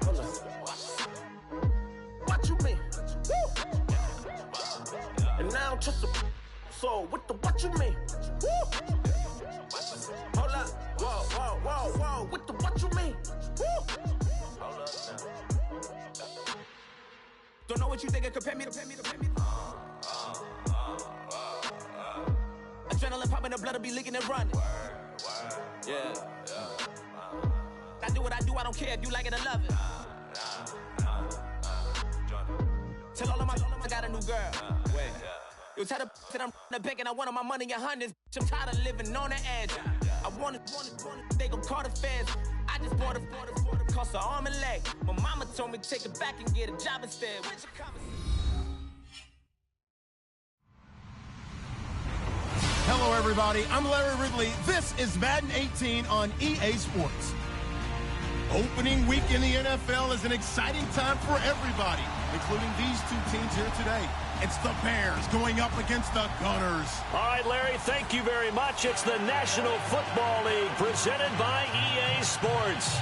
Hold up. What you mean? Woo! And now I'm just a so what the what you mean? Woo! Hold up. Whoa, whoa, whoa, whoa. What the what you mean? Woo! Hold up now. Don't know what you think it compare me to. Adrenaline popping, the blood will be leaking and running. Yeah. I do what I do, I don't care if you like it or love it. Tell all of my I got a new girl. Wait. You tell the that I'm the bank and I want my money in hundreds. I'm tired of living on the edge. I want it, they gon' call the feds. I just bought a cost an arm and leg. My mama told me to take it back and get a job instead. Hello, everybody. I'm Larry Ridley. This is Madden 18 on EA Sports. Opening week in the NFL is an exciting time for everybody, including these two teams here today. It's the Bears going up against the Gunners. All right, Larry, thank you very much. It's the National Football League presented by EA Sports.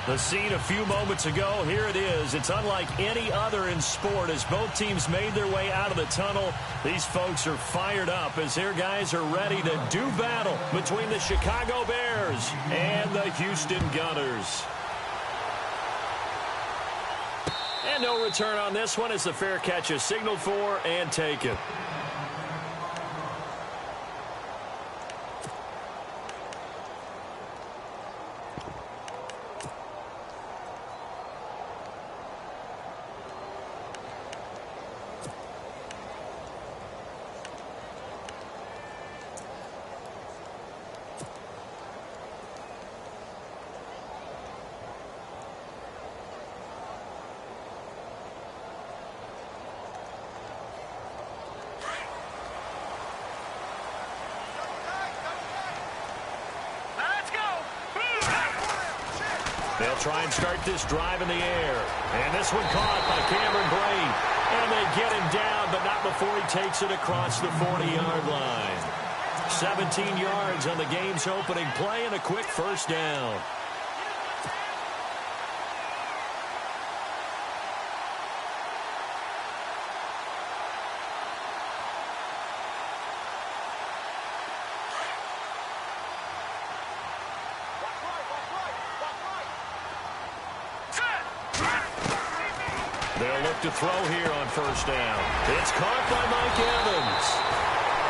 The scene a few moments ago, here it is. It's unlike any other in sport as both teams made their way out of the tunnel. These folks are fired up as their guys are ready to do battle between the Chicago Bears and the Houston Gunners. And no return on this one as the fair catch is signaled for and taken. They'll try and start this drive in the air. And this one caught by Cameron Brate. And they get him down, but not before he takes it across the 40-yard line. 17 yards on the game's opening play and a quick first down. They'll look to throw here on first down. It's caught by Mike Evans.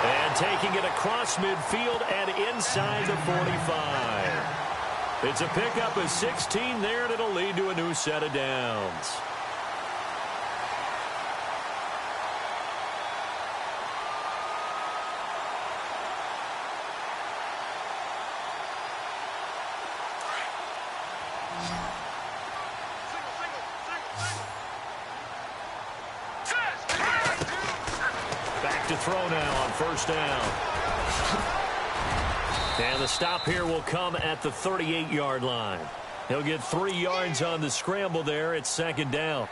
And taking it across midfield and inside the 45. It's a pickup of 16 there, and it'll lead to a new set of downs. To throw now on first down. And the stop here will come at the 38-yard line. He'll get 3 yards on the scramble there. It's second down.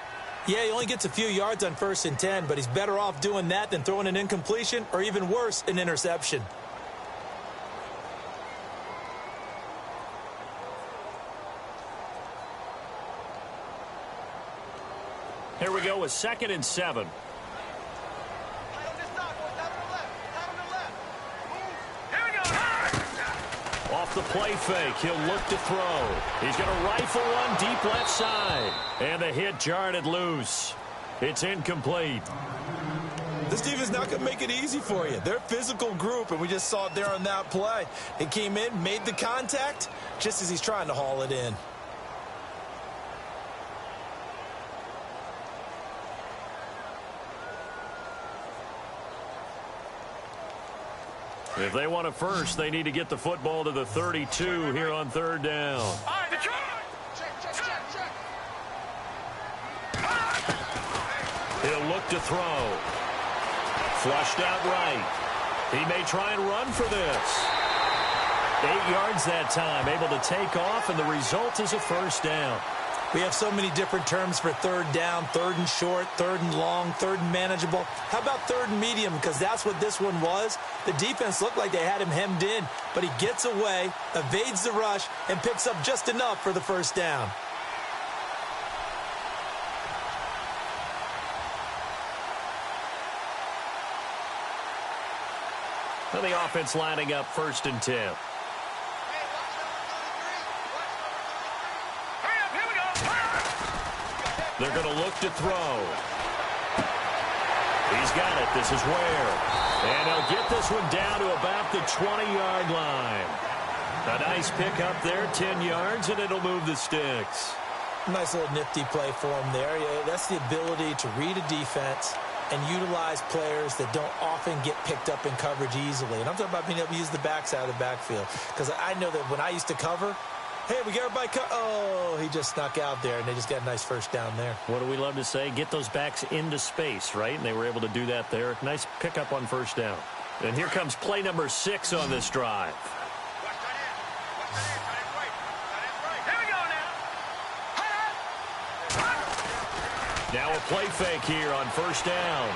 Yeah, he only gets a few yards on 1st and 10, but he's better off doing that than throwing an incompletion or even worse, an interception. Here we go with 2nd and 7. Off the play fake, he'll look to throw. He's going to rifle one deep left side. And the hit jarred it loose. It's incomplete. This defense is not going to make it easy for you. They're a physical group, and we just saw it there on that play. It came in, made the contact, just as he's trying to haul it in. If they want a first, they need to get the football to the 32 here on third down. He'll look to throw. Flushed out right. He may try and run for this. 8 yards that time, able to take off, and the result is a first down. We have so many different terms for third down, 3rd and short, 3rd and long, 3rd and manageable. How about 3rd and medium? Because that's what this one was. The defense looked like they had him hemmed in, but he gets away, evades the rush, and picks up just enough for the first down. And the offense lining up 1st and 10. They're going to look to throw. He's got it. This is Ware. And he'll get this one down to about the 20-yard line. A nice pickup there, 10 yards, and it'll move the sticks. Nice little nifty play for him there. Yeah, that's the ability to read a defense and utilize players that don't often get picked up in coverage easily. And I'm talking about being able to use the backside of the backfield. Because I know that when I used to cover, hey, we got everybody oh, he just snuck out there, and they just got a nice first down there. What do we love to say? Get those backs into space, right? And they were able to do that there. Nice pickup on 1st down. And here comes play number 6 on this drive. Now a play fake here on 1st down.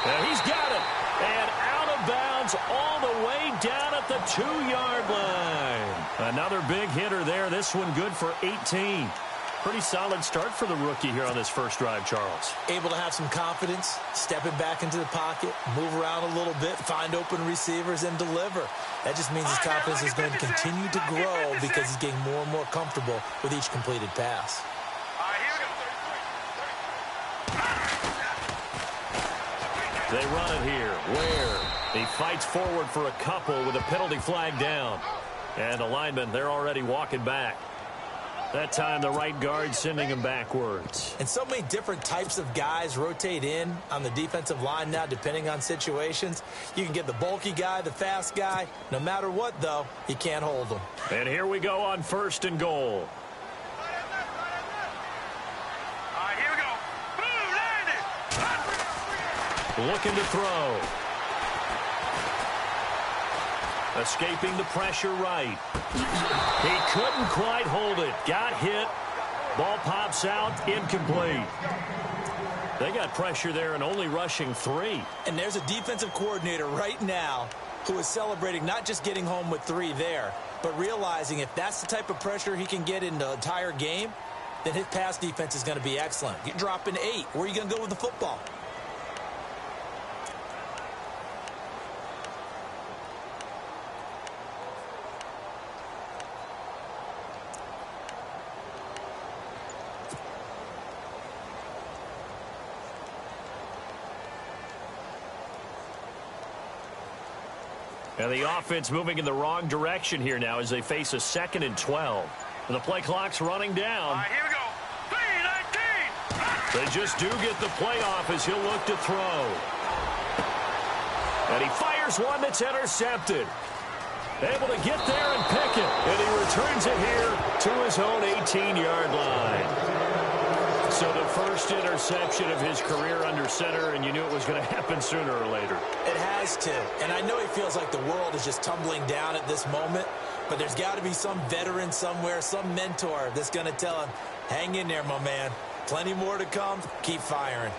And he's got it. And out of bounds all the way down at the 2-yard line. Another big hitter there. This one good for 18. Pretty solid start for the rookie here on this first drive, Charles. Able to have some confidence, stepping back into the pocket, move around a little bit, find open receivers, and deliver. That just means his confidence is going to continue to grow because he's getting more and more comfortable with each completed pass. They run it here. Ware. He fights forward for a couple with a penalty flag down. And the linemen, they're already walking back. That time, the right guard sending him backwards. And so many different types of guys rotate in on the defensive line now, depending on situations. You can get the bulky guy, the fast guy. No matter what, though, you can't hold them. And here we go on 1st and goal. Looking to throw. Escaping the pressure right. He couldn't quite hold it. Got hit. Ball pops out. Incomplete. They got pressure there and only rushing 3. And there's a defensive coordinator right now who is celebrating not just getting home with 3 there, but realizing if that's the type of pressure he can get in the entire game, then his pass defense is going to be excellent. You're dropping 8. Where are you going to go with the football? And the offense moving in the wrong direction here now as they face a 2nd and 12. And the play clock's running down. All right, here we go. 3-19. They just do get the play off as he'll look to throw. And he fires one that's intercepted. Able to get there and pick it. And he returns it here to his own 18-yard line. So the first interception of his career under center, and you knew it was going to happen sooner or later. It has to. And I know he feels like the world is just tumbling down at this moment, but there's got to be some veteran somewhere, some mentor that's going to tell him, hang in there, my man. Plenty more to come. Keep firing.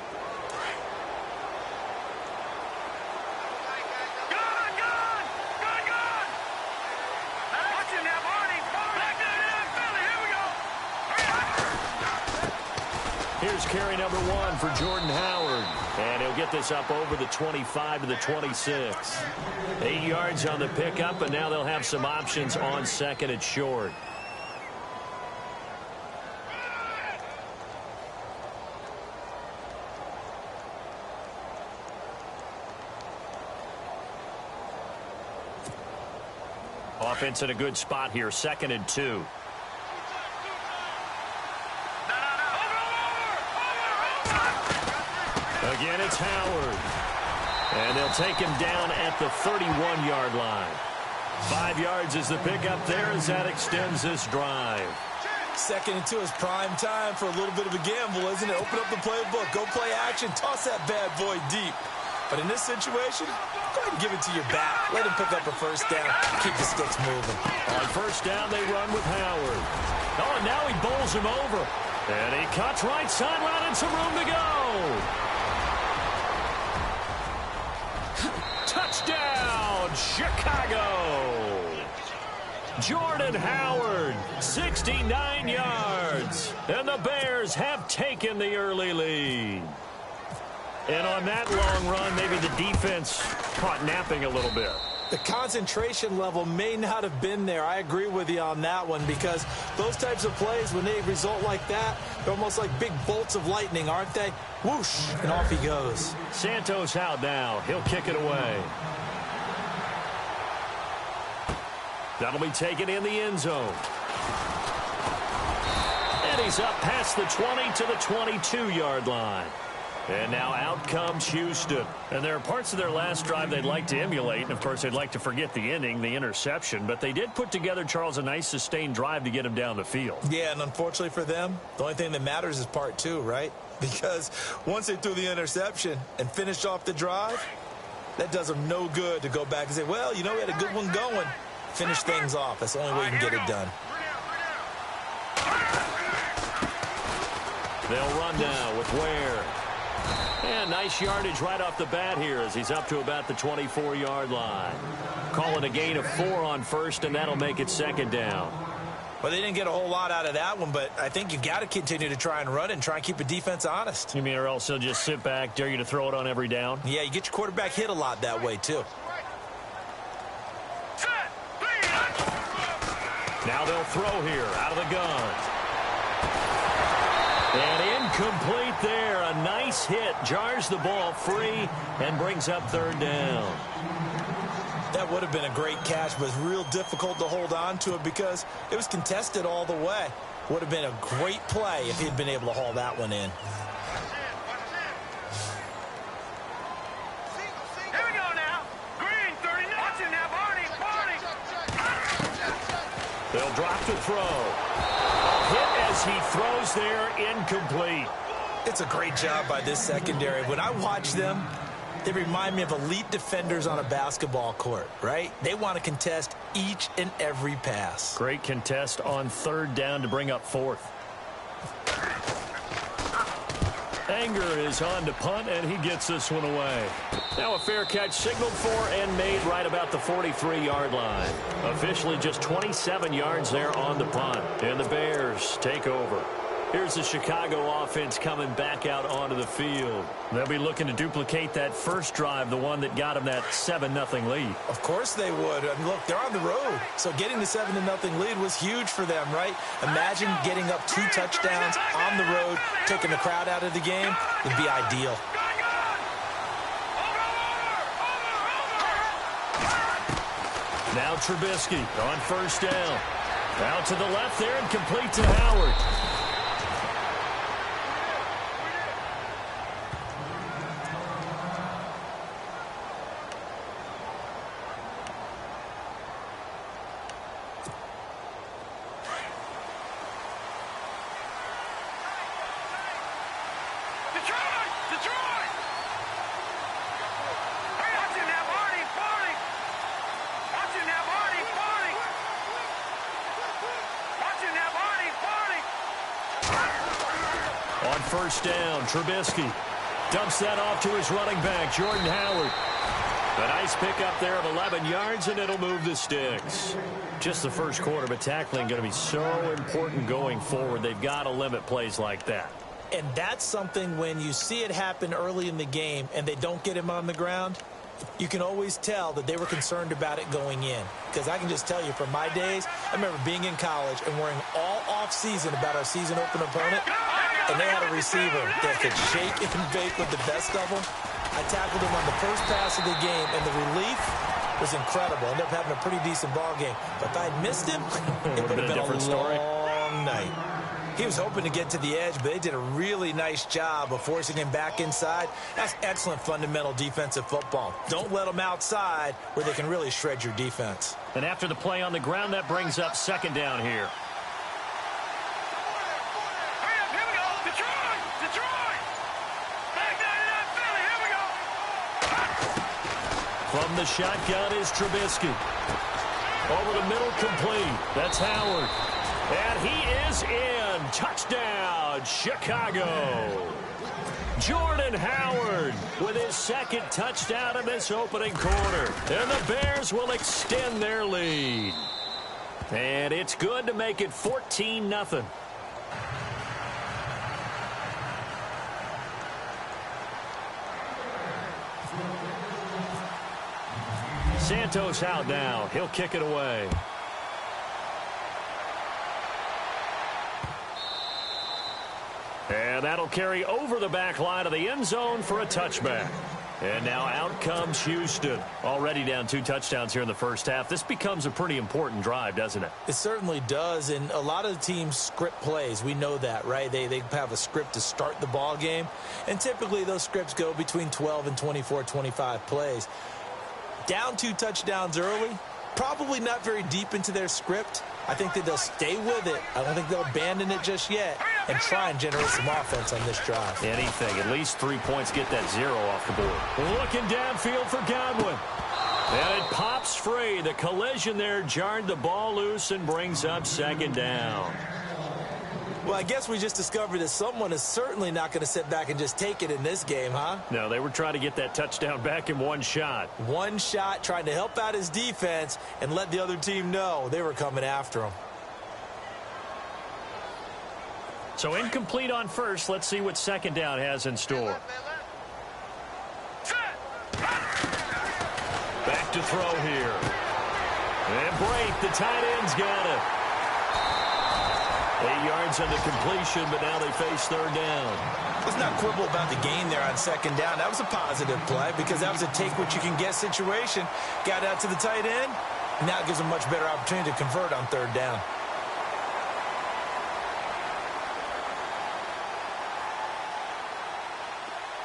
Here's carry number 1 for Jordan Howard. And he'll get this up over the 25 to the 26. 8 yards on the pickup, and now they'll have some options on 2nd and short. Offense in a good spot here, 2nd and 2. Again, it's Howard. And they'll take him down at the 31-yard line. 5 yards is the pickup there as that extends this drive. 2nd and 2 is prime time for a little bit of a gamble, isn't it? Open up the playbook, go play action, toss that bad boy deep. But in this situation, go ahead and give it to your back. Let him pick up a first down. Keep the sticks moving. On 1st down, they run with Howard. Oh, and now he bowls him over. And he cuts right sideline and some room to go. Touchdown, Chicago! Jordan Howard, 69 yards. And the Bears have taken the early lead. And on that long run, maybe the defense caught napping a little bit. The concentration level may not have been there. I agree with you on that one, because those types of plays, when they result like that, they're almost like big bolts of lightning, aren't they? Whoosh, and off he goes. Santos out now. He'll kick it away. That'll be taken in the end zone. And he's up past the 20 to the 22-yard line. And now out comes Houston. And there are parts of their last drive they'd like to emulate. And, of course, they'd like to forget the ending, the interception. But they did put together, Charles, a nice sustained drive to get him down the field. Yeah, and unfortunately for them, the only thing that matters is part two, right? Because once they threw the interception and finished off the drive, that does them no good to go back and say, well, you know, we had a good one going. Finish things off. That's the only way you can get it done. They'll run now with Ware. And nice yardage right off the bat here as he's up to about the 24-yard line. Calling a gain of 4 on first, and that'll make it second down. Well, they didn't get a whole lot out of that one, but I think you've got to continue to try and run and try and keep the defense honest. You mean or else they'll just sit back, dare you to throw it on every down? Yeah, you get your quarterback hit a lot that way, too. Now they'll throw here out of the gun. And incomplete there. A nice hit. Jars the ball free and brings up third down. That would have been a great catch, but it's real difficult to hold on to it because it was contested all the way. Would have been a great play if he'd been able to haul that one in. Here we go now. Green, 39. Watch it now, Barney. They'll drop to throw. Hit as he throws there, incomplete. It's a great job by this secondary. When I watch them, they remind me of elite defenders on a basketball court, right? They want to contest each and every pass. Great contest on third down to bring up fourth. Anger is on to punt, and he gets this one away. Now a fair catch signaled for and made right about the 43-yard line. Officially just 27 yards there on the punt. And the Bears take over. Here's the Chicago offense coming back out onto the field. They'll be looking to duplicate that first drive, the one that got them that 7-0 lead. Of course they would. And look, they're on the road. So getting the 7-0 lead was huge for them, right? Imagine getting up 2 touchdowns on the road, taking the crowd out of the game. Would be ideal. Now Trubisky on first down. Out to the left there and complete to Howard. First down, Trubisky dumps that off to his running back, Jordan Howard. A nice pickup there of 11 yards, and it'll move the sticks. Just the first quarter, but tackling going to be so important going forward. They've got to limit plays like that. And that's something when you see it happen early in the game and they don't get him on the ground, you can always tell that they were concerned about it going in. Because I can just tell you from my days, I remember being in college and worrying all off-season about our season open opponent. And they had a receiver that could shake and bake with the best of them. I tackled him on the first pass of the game, and the relief was incredible. Ended up having a pretty decent ball game. But if I'd missed him, it would have been a long night. He was hoping to get to the edge, but they did a really nice job of forcing him back inside. That's excellent fundamental defensive football. Don't let them outside where they can really shred your defense. And after the play on the ground, that brings up second down here. From the shotgun is Trubisky. Over the middle, complete. That's Howard. And he is in. Touchdown, Chicago. Jordan Howard with his second touchdown in this opening quarter. And the Bears will extend their lead. And it's good to make it 14-0. Santos out now. He'll kick it away. And that'll carry over the back line of the end zone for a touchback. And now out comes Houston. Already down 2 touchdowns here in the first half. This becomes a pretty important drive, doesn't it? It certainly does, and a lot of the teams script plays. We know that, right? They have a script to start the ball game, and typically those scripts go between 12 and 24, 25 plays. Down 2 touchdowns early, probably not very deep into their script. I think that they'll stay with it. I don't think they'll abandon it just yet and try and generate some offense on this drive. Anything. At least 3 points. Get that 0 off the board. Looking downfield for Godwin. And it pops free. The collision there jarred the ball loose and brings up second down. Well, I guess we just discovered that someone is certainly not going to sit back and just take it in this game, huh? No, they were trying to get that touchdown back in one shot. One shot, trying to help out his defense and let the other team know they were coming after him. So incomplete on first. Let's see what second down has in store. Back to throw here. And break. The tight end's got it. 8 yards on the completion, but now they face third down. Let's not quibble about the gain there on second down. That was a positive play because that was a take-what-you-can-get situation. Got out to the tight end. Now it gives them a much better opportunity to convert on third down.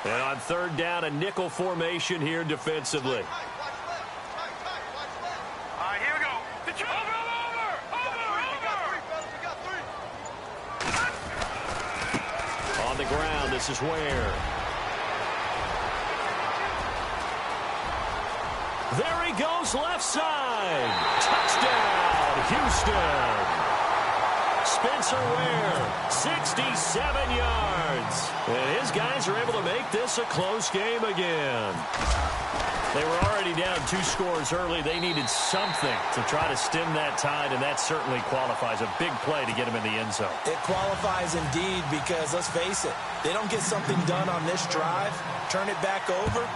And on third down, a nickel formation here defensively. On the ground, this is Ware. There he goes, left side. Touchdown, Houston. Spencer Ware, 67 yards. And his guys are able to make this a close game again. They were already down 2 scores early. They needed something to try to stem that tide, and that certainly qualifies. A big play to get him in the end zone. It qualifies indeed because, let's face it, they don't get something done on this drive, turn it back over,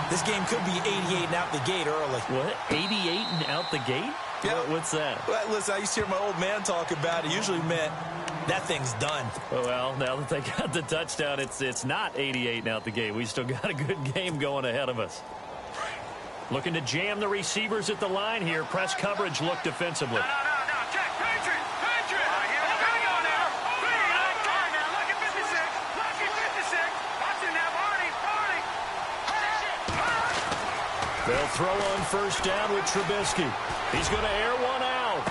this game could be 88 and out the gate early. What? 88 and out the gate? Yeah. What's that? Well, listen, I used to hear my old man talk about it. Usually meant that thing's done. Well, now that they got the touchdown, it's not 88 and out the gate. We still got a good game going ahead of us. Looking to jam the receivers at the line here. Press coverage look defensively. Check, Patriot. Here we go now. Look at 56. Look at 56. Watch it now, Barney. They'll throw on first down with Trubisky. He's going to air one out.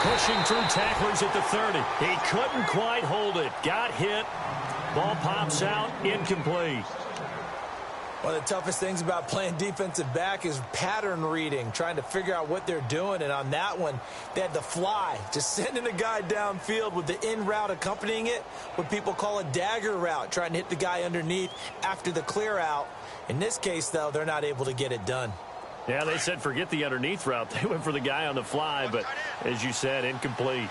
Pushing through tacklers at the 30. He couldn't quite hold it. Got hit. Ball pops out. Incomplete. One of the toughest things about playing defensive back is pattern reading, trying to figure out what they're doing. And on that one, they had the fly, just sending a guy downfield with the in route accompanying it, what people call a dagger route, trying to hit the guy underneath after the clear out. In this case, though, they're not able to get it done. Yeah, they said forget the underneath route. They went for the guy on the fly, but as you said, incomplete.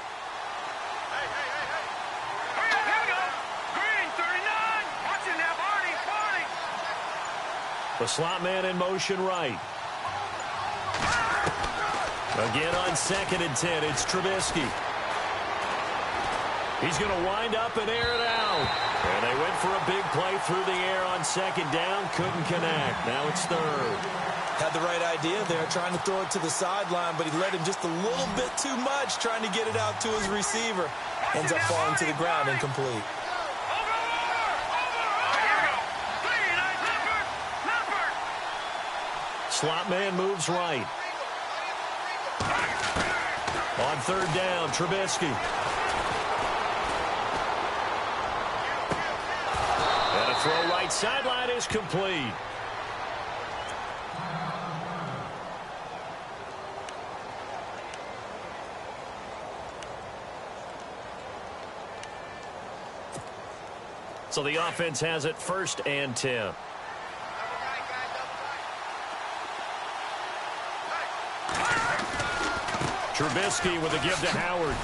The slot man in motion right. Again on 2nd and 10, it's Trubisky. He's going to wind up and air it out. And they went for a big play through the air on 2nd down. Couldn't connect. Now it's 3rd. Had the right idea there, trying to throw it to the sideline, but he led him just a little bit too much, trying to get it out to his receiver. Ends up falling to the ground, incomplete. Slot man moves right. On 3rd down, Trubisky. And a throw right sideline is complete. So the offense has it 1st and 10. Trubisky with a give to Howard.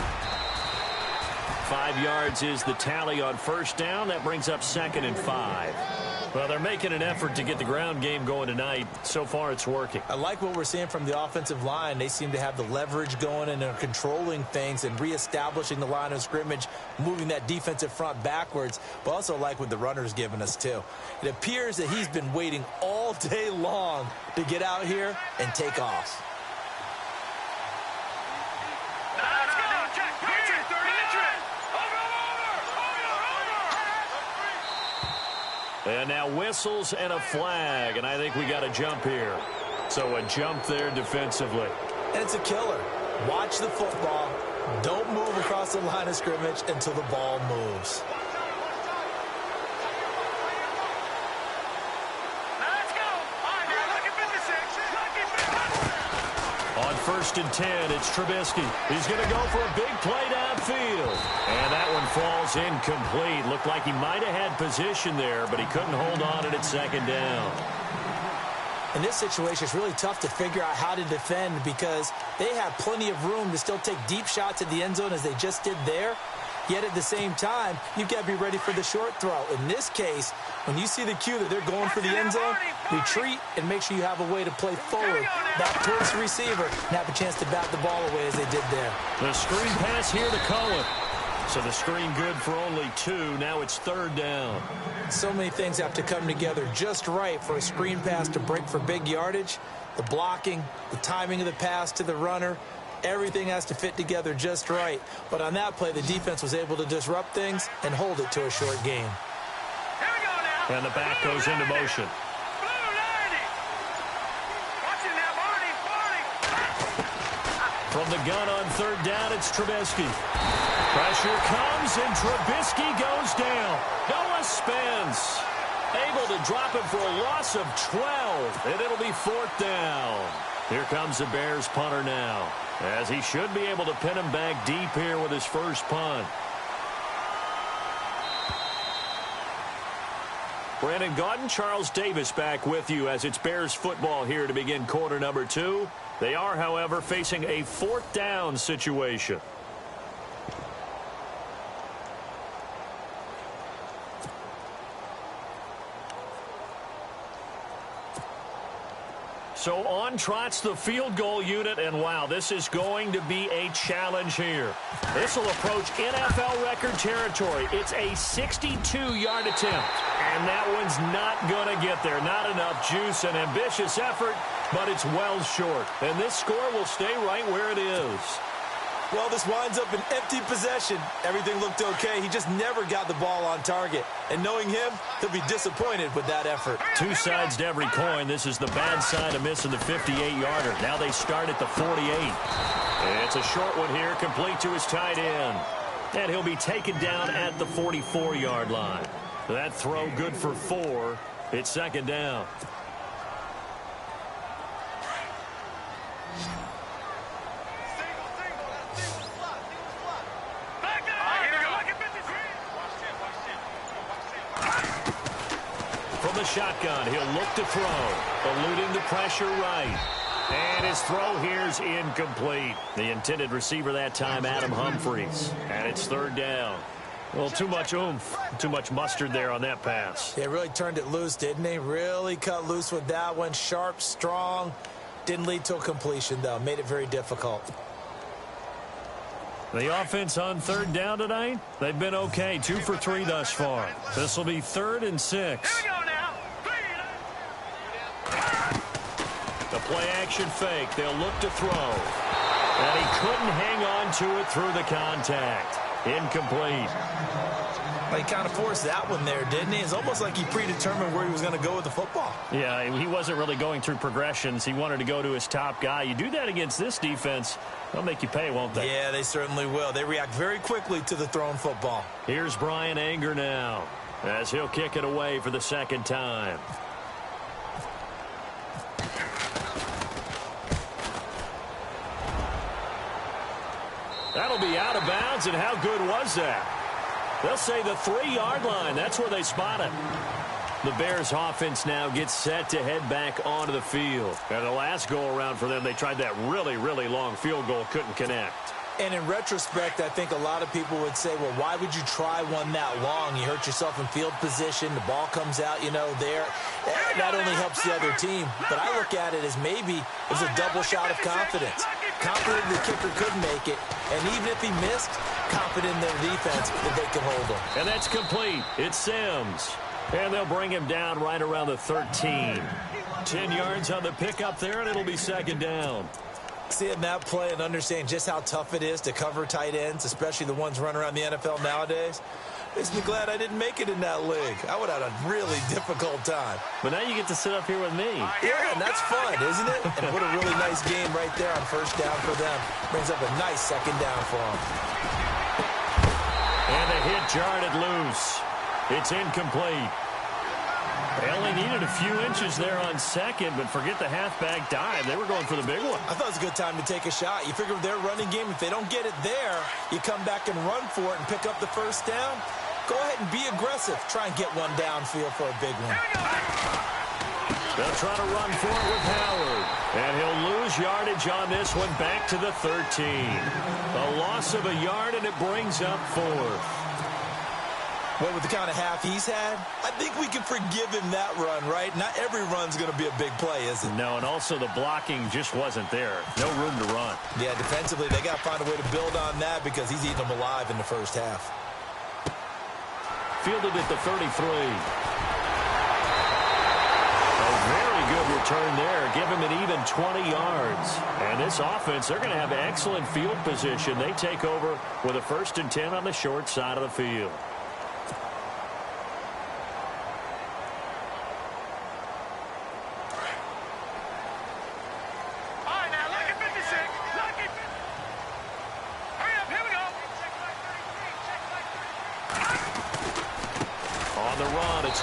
5 yards is the tally on 1st down. That brings up 2nd and 5. Well, they're making an effort to get the ground game going tonight. So far, it's working. I like what we're seeing from the offensive line. They seem to have the leverage going and are controlling things and reestablishing the line of scrimmage, moving that defensive front backwards, but also like what the runner's giving us, too. It appears that he's been waiting all day long to get out here and take off. And now whistles and a flag, and I think we got a jump here. So a jump there defensively. And it's a killer. Watch the football. Don't move across the line of scrimmage until the ball moves. On 1st and 10, it's Trubisky. He's going to go for a big play downfield. And that one falls incomplete. Looked like he might have had position there, but he couldn't hold on at 2nd down. In this situation, it's really tough to figure out how to defend because they have plenty of room to still take deep shots at the end zone as they just did there. Yet at the same time, you've got to be ready for the short throw. In this case, when you see the cue that they're going for the end zone, retreat and make sure you have a way to play forward, back towards the receiver, and have a chance to bat the ball away as they did there. The screen pass here to Cohen. So the screen good for only 2. Now it's 3rd down. So many things have to come together just right for a screen pass to break for big yardage. The blocking, the timing of the pass to the runner, everything has to fit together just right. But on that play, the defense was able to disrupt things and hold it to a short gain. And the back goes into motion. From the gun on 3rd down, it's Trubisky. Pressure comes, and Trubisky goes down. Noah Spence able to drop him for a loss of 12, and it'll be 4th down. Here comes the Bears punter now, as he should be able to pin him back deep here with his first punt. Brandon Gaudin, Charles Davis back with you as it's Bears football here to begin quarter number 2. They are, however, facing a 4th down situation. So on trots the field goal unit, and wow, this is going to be a challenge here. This will approach NFL record territory. It's a 62-yard attempt, and that one's not going to get there. Not enough juice and ambitious effort, but it's well short. And this score will stay right where it is. Well, this winds up an empty possession. Everything looked okay. He just never got the ball on target. And knowing him, he'll be disappointed with that effort. 2 sides to every coin. This is the bad side of missing the 58-yarder. Now they start at the 48. It's a short one here, complete to his tight end. And he'll be taken down at the 44-yard line. That throw good for 4. It's 2nd down. From the shotgun, he'll look to throw, eluding the pressure right. And his throw here's incomplete. The intended receiver that time, Adam Humphries. And it's 3rd down. Well, too much oomph, too much mustard there on that pass. They really turned it loose, didn't they? Really cut loose with that one. Sharp, strong. Didn't lead to a completion, though. Made it very difficult. The offense on 3rd down tonight, they've been okay. 2 for 3 thus far. This will be 3rd and 6. Here we go now. The play action fake. They'll look to throw. And he couldn't hang on to it through the contact. Incomplete. Well, he kind of forced that one there, didn't he? It's almost like he predetermined where he was going to go with the football. Yeah, he wasn't really going through progressions. He wanted to go to his top guy. You do that against this defense, they'll make you pay, won't they? Yeah, they certainly will. They react very quickly to the thrown football. Here's Brian Anger now, as he'll kick it away for the 2nd time. That'll be out of bounds, and how good was that? They'll say the 3-yard line. That's where they spot it. The Bears offense now gets set to head back onto the field. And the last go-around for them, they tried that really, really long field goal, couldn't connect. And in retrospect, I think a lot of people would say, well, why would you try one that long? You hurt yourself in field position. The ball comes out, there. That only helps the other team. But I look at it as maybe it was a double shot of confidence. Confident the kicker could make it. And even if he missed, confident in their defense that they could hold him. And that's complete. It's Sims. And they'll bring him down right around the 13. 10 yards on the pickup there, and it'll be second down. Seeing that play and understanding just how tough it is to cover tight ends, especially the ones running around the NFL nowadays, makes me glad I didn't make it in that league. I would have had a really difficult time. But now you get to sit up here with me. Yeah, and that's fun, isn't it? And what a really nice game right there on first down for them. Brings up a nice second down for them. And the hit jarred loose. It's incomplete. They only needed a few inches there on second, but forget the halfback dive. They were going for the big one. I thought it was a good time to take a shot. You figure with their running game, if they don't get it there, you come back and run for it and pick up the first down. Go ahead and be aggressive. Try and get one downfield for a big one. They'll try to run for it with Howard. And he'll lose yardage on this one back to the 13. A loss of a yard, and it brings up fourth. Well, with the kind of half he's had, I think we can forgive him that run, right? Not every run's going to be a big play, is it? No, and also the blocking just wasn't there. No room to run. Yeah, defensively, they got to find a way to build on that because he's eating them alive in the first half. Fielded at the 33. A very good return there. Give him an even 20 yards. And this offense, they're going to have excellent field position. They take over with a 1st and 10 on the short side of the field.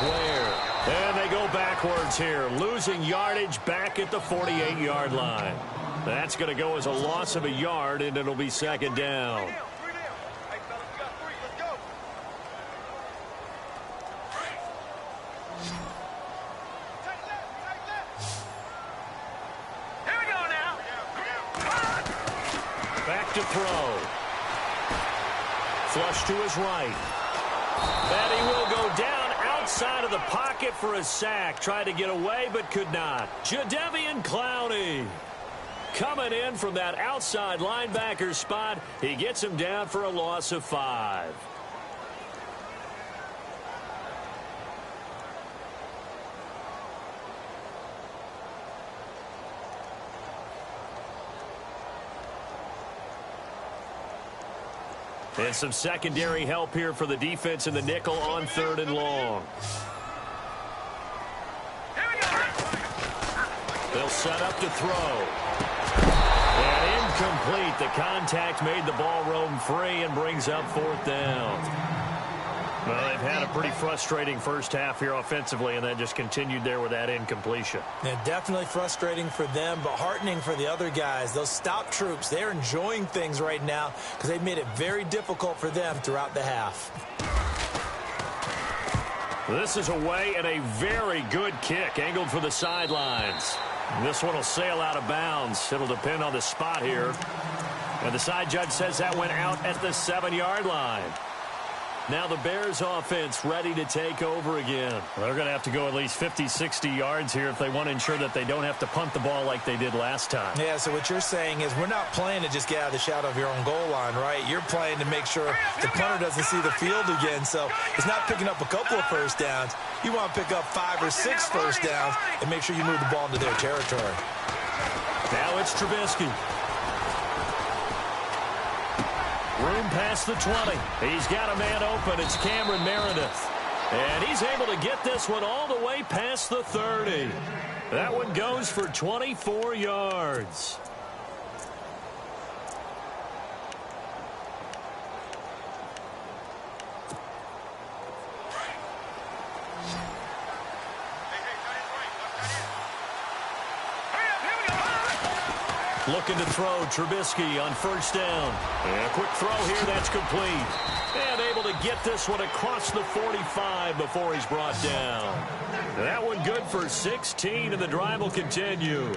And they go backwards here, losing yardage back at the 48-yard line. That's going to go as a loss of a yard, and it'll be second down. Back to throw. Flush to his right. And he will go down outside of the pocket for a sack. Tried to get away, but could not. Jadeveon Clowney coming in from that outside linebacker spot. He gets him down for a loss of 5. And some secondary help here for the defense in the nickel on 3rd and long. They'll set up to throw. And incomplete. The contact made the ball roam free and brings up 4th down. Well, they've had a pretty frustrating first half here offensively, and that just continued there with that incompletion. Yeah, definitely frustrating for them, but heartening for the other guys. Those stop troops, they're enjoying things right now because they've made it very difficult for them throughout the half. This is away and a very good kick, angled for the sidelines. This one will sail out of bounds. It'll depend on the spot here. And the side judge says that went out at the 7-yard line. Now the Bears offense ready to take over again. Well, they're going to have to go at least 50, 60 yards here if they want to ensure that they don't have to punt the ball like they did last time. Yeah, so what you're saying is we're not playing to just get out of the shadow of your own goal line, right? You're playing to make sure the punter doesn't see the field again. So it's not picking up a couple of first downs. You want to pick up 5 or 6 first downs and make sure you move the ball into their territory. Now it's Trubisky. Room past the 20. He's got a man open. It's Cameron Meredith. And he's able to get this one all the way past the 30. That one goes for 24 yards. Looking to throw, Trubisky on first down. And a quick throw here, that's complete. And able to get this one across the 45 before he's brought down. That one good for 16, and the drive will continue.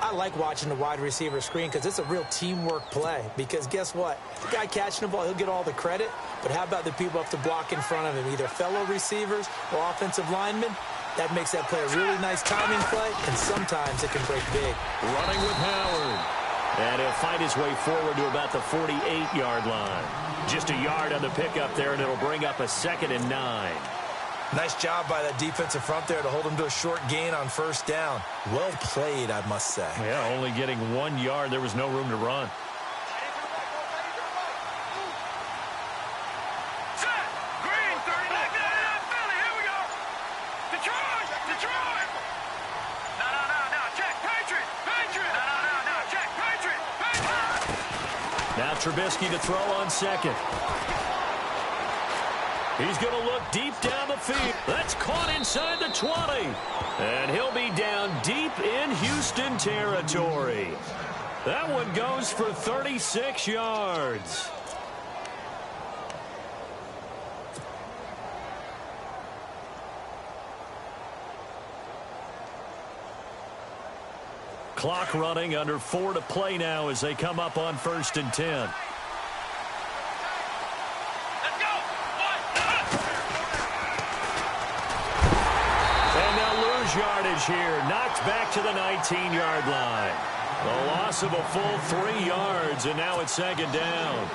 I like watching the wide receiver screen because it's a real teamwork play. Because guess what? The guy catching the ball, he'll get all the credit. But how about the people up to block in front of him, either fellow receivers or offensive linemen? That makes that play a really nice timing play, and sometimes it can break big. Running with Howard. And he'll fight his way forward to about the 48-yard line. Just a yard on the pickup there, and it'll bring up a 2nd and 9. Nice job by that defensive front there to hold him to a short gain on first down. Well played, I must say. Yeah, only getting 1 yard. There was no room to run. Now Trubisky to throw on 2nd. He's going to look deep down the field. That's caught inside the 20. And he'll be down deep in Houston territory. That one goes for 36 yards. Clock running, under 4 to play now as they come up on 1st and 10. Yardage here, knocked back to the 19-yard line. A loss of a full 3 yards, and now it's 2nd down.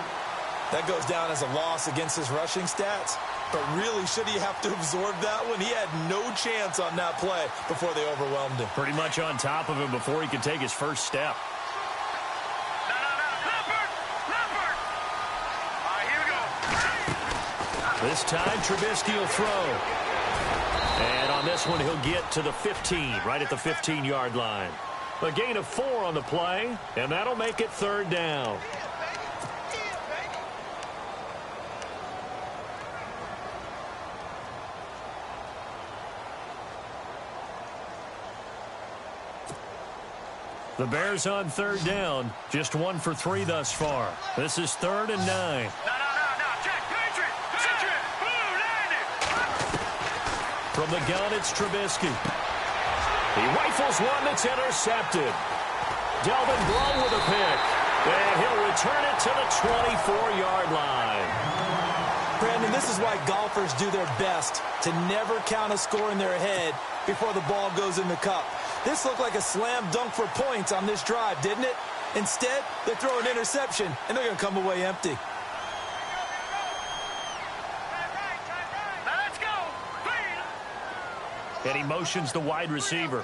That goes down as a loss against his rushing stats. But really, should he have to absorb that one? He had no chance on that play before they overwhelmed him. Pretty much on top of him before he could take his first step. This time, Trubisky will throw. And on this one, he'll get to the 15, right at the 15-yard line. A gain of 4 on the play, and that'll make it 3rd down. The Bears on 3rd down, just 1 for 3 thus far. This is 3rd and 9. From the gun, it's Trubisky. He rifles one that's intercepted. Delvin Blow with a pick. And he'll return it to the 24-yard line. Brandon, this is why golfers do their best to never count a score in their head before the ball goes in the cup. This looked like a slam dunk for points on this drive, didn't it? Instead, they throw an interception, and they're going to come away empty. And he motions the wide receiver.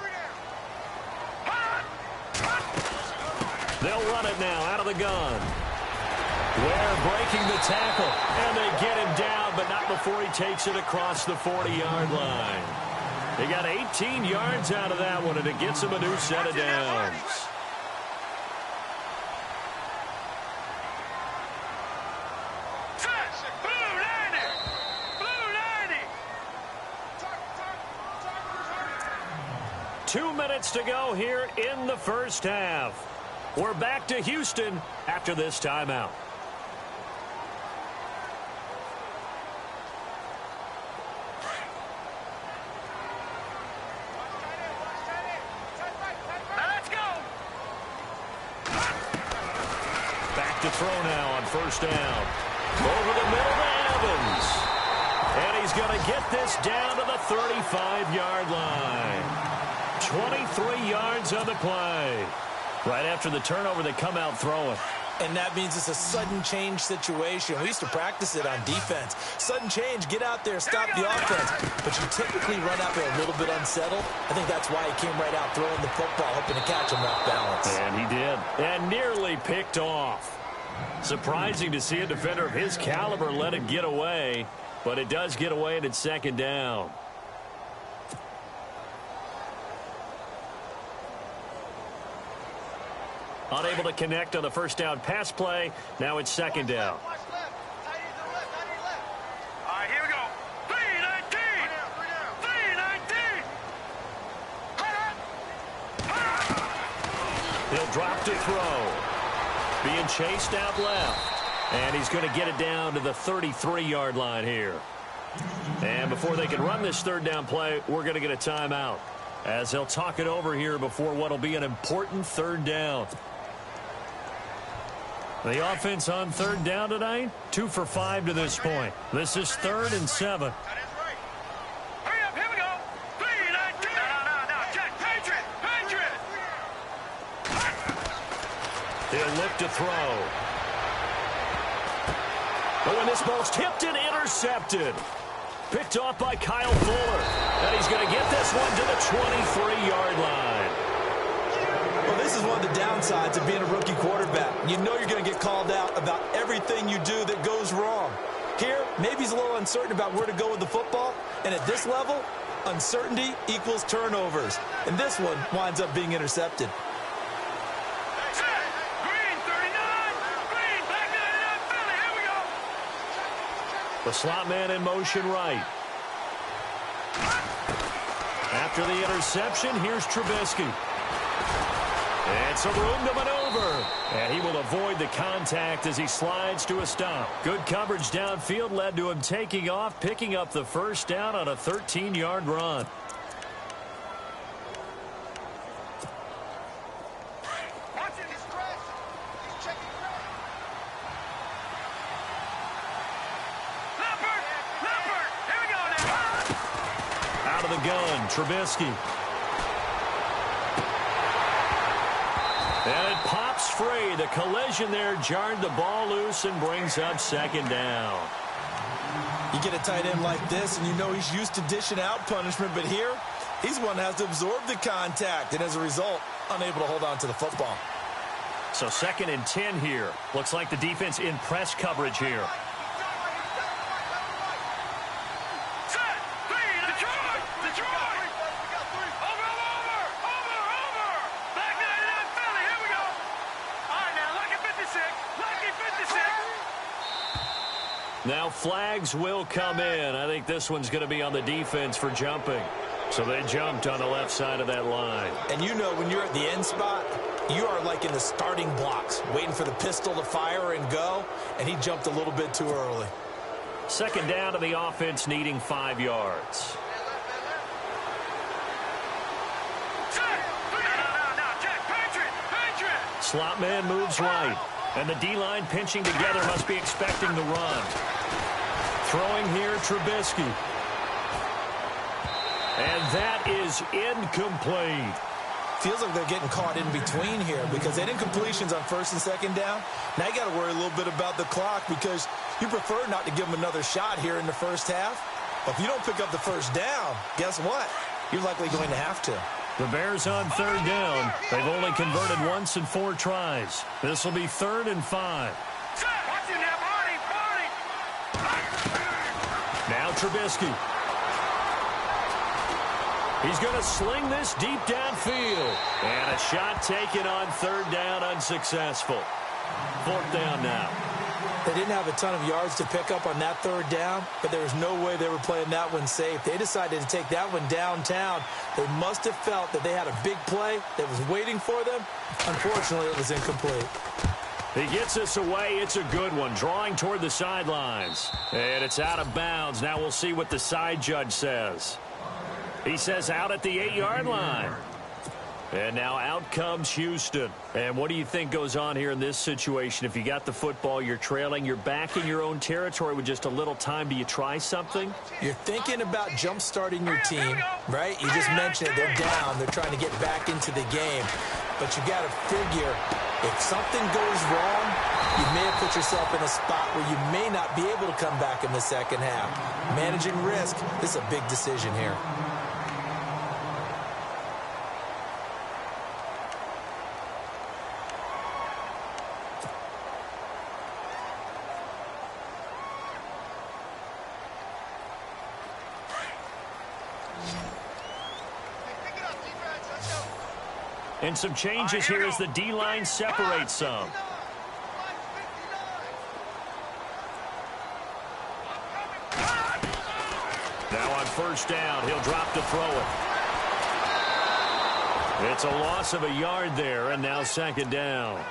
They'll run it now out of the gun. Ware breaking the tackle. And they get him down, but not before he takes it across the 40-yard line. They got 18 yards out of that one, and it gets him a new set of downs. Two minutes to go here in the first half. We're back to Houston after this timeout. Back to throw now on 1st down. Over the middle to Evans. And he's going to get this down to the 35-yard line. 23 yards on the play. Right after the turnover, they come out throwing. And that means it's a sudden change situation. We used to practice it on defense. Sudden change, get out there, stop the offense. But you typically run out there a little bit unsettled. I think that's why he came right out throwing the football, hoping to catch him off balance. And he did. And nearly picked off. Surprising to see a defender of his caliber let it get away. But it does get away, and it's 2nd down. Unable to connect on the 1st down pass play. Now it's 2nd down. All right, here we go. 319. 319. He'll drop to throw. Being chased out left. And he's going to get it down to the 33-yard line here. And before they can run this 3rd down play, we're going to get a timeout. as they'll talk it over here before what will be an important third down. The offense on third down tonight, 2 for 5 to this point. This is 3rd and 7. Hurry up, here we go. 3, 9, 2. No, check. Patriot. He'll look to throw. Oh, and this ball's tipped and intercepted. Picked off by Kyle Fuller. And he's going to get this one to the 23-yard line. Well, this is one of the downsides of being a rookie quarterback. You know you're going to get called out about everything you do that goes wrong. Here, maybe he's a little uncertain about where to go with the football. And at this level, uncertainty equals turnovers. And this one winds up being intercepted. The slot man in motion right. After the interception, here's Trubisky. And some room to maneuver. And he will avoid the contact as he slides to a stop. Good coverage downfield led to him taking off, picking up the first down on a 13-yard run. Gun, Trubisky. And it pops free. The collision there jarred the ball loose and brings up 2nd down. You get a tight end like this, and you know he's used to dishing out punishment, but here, he's one that has to absorb the contact, and as a result, unable to hold on to the football. So 2nd and 10 here. Looks like the defense in press coverage here. Now flags will come in. I think this one's going to be on the defense for jumping. So they jumped on the left side of that line. And you know when you're at the end spot, you are like in the starting blocks, waiting for the pistol to fire and go, and he jumped a little bit too early. 2nd down to the offense needing 5 yards. Slot man moves right. And the D-line pinching together must be expecting the run. Throwing here, Trubisky. And that is incomplete. Feels like they're getting caught in between here because they didn't completions on 1st and 2nd down. Now you got to worry a little bit about the clock because you prefer not to give them another shot here in the first half. But if you don't pick up the first down, guess what? You're likely going to have to. The Bears on 3rd down. They've only converted once in 4 tries. This will be 3rd and 5. Now Trubisky. He's going to sling this deep downfield. And a shot taken on 3rd down, unsuccessful. 4th down now. They didn't have a ton of yards to pick up on that 3rd down, but there was no way they were playing that one safe. They decided to take that one downtown. They must have felt that they had a big play that was waiting for them. Unfortunately, it was incomplete. He gets this away. It's a good one. Drawing toward the sidelines. And it's out of bounds. Now we'll see what the side judge says. He says out at the 8-yard line. And now out comes Houston. And what do you think goes on here in this situation? If you got the football, you're trailing, you're back in your own territory with just a little time. Do you try something? You're thinking about jump-starting your team, right? You just mentioned it. They're down. They're trying to get back into the game. But you got to figure if something goes wrong, you may have put yourself in a spot where you may not be able to come back in the second half. Managing risk, this is a big decision here. And some changes here as the D-line separates some. Now on 1st down, he'll drop to throw it. It's a loss of a yard there, and now 2nd down.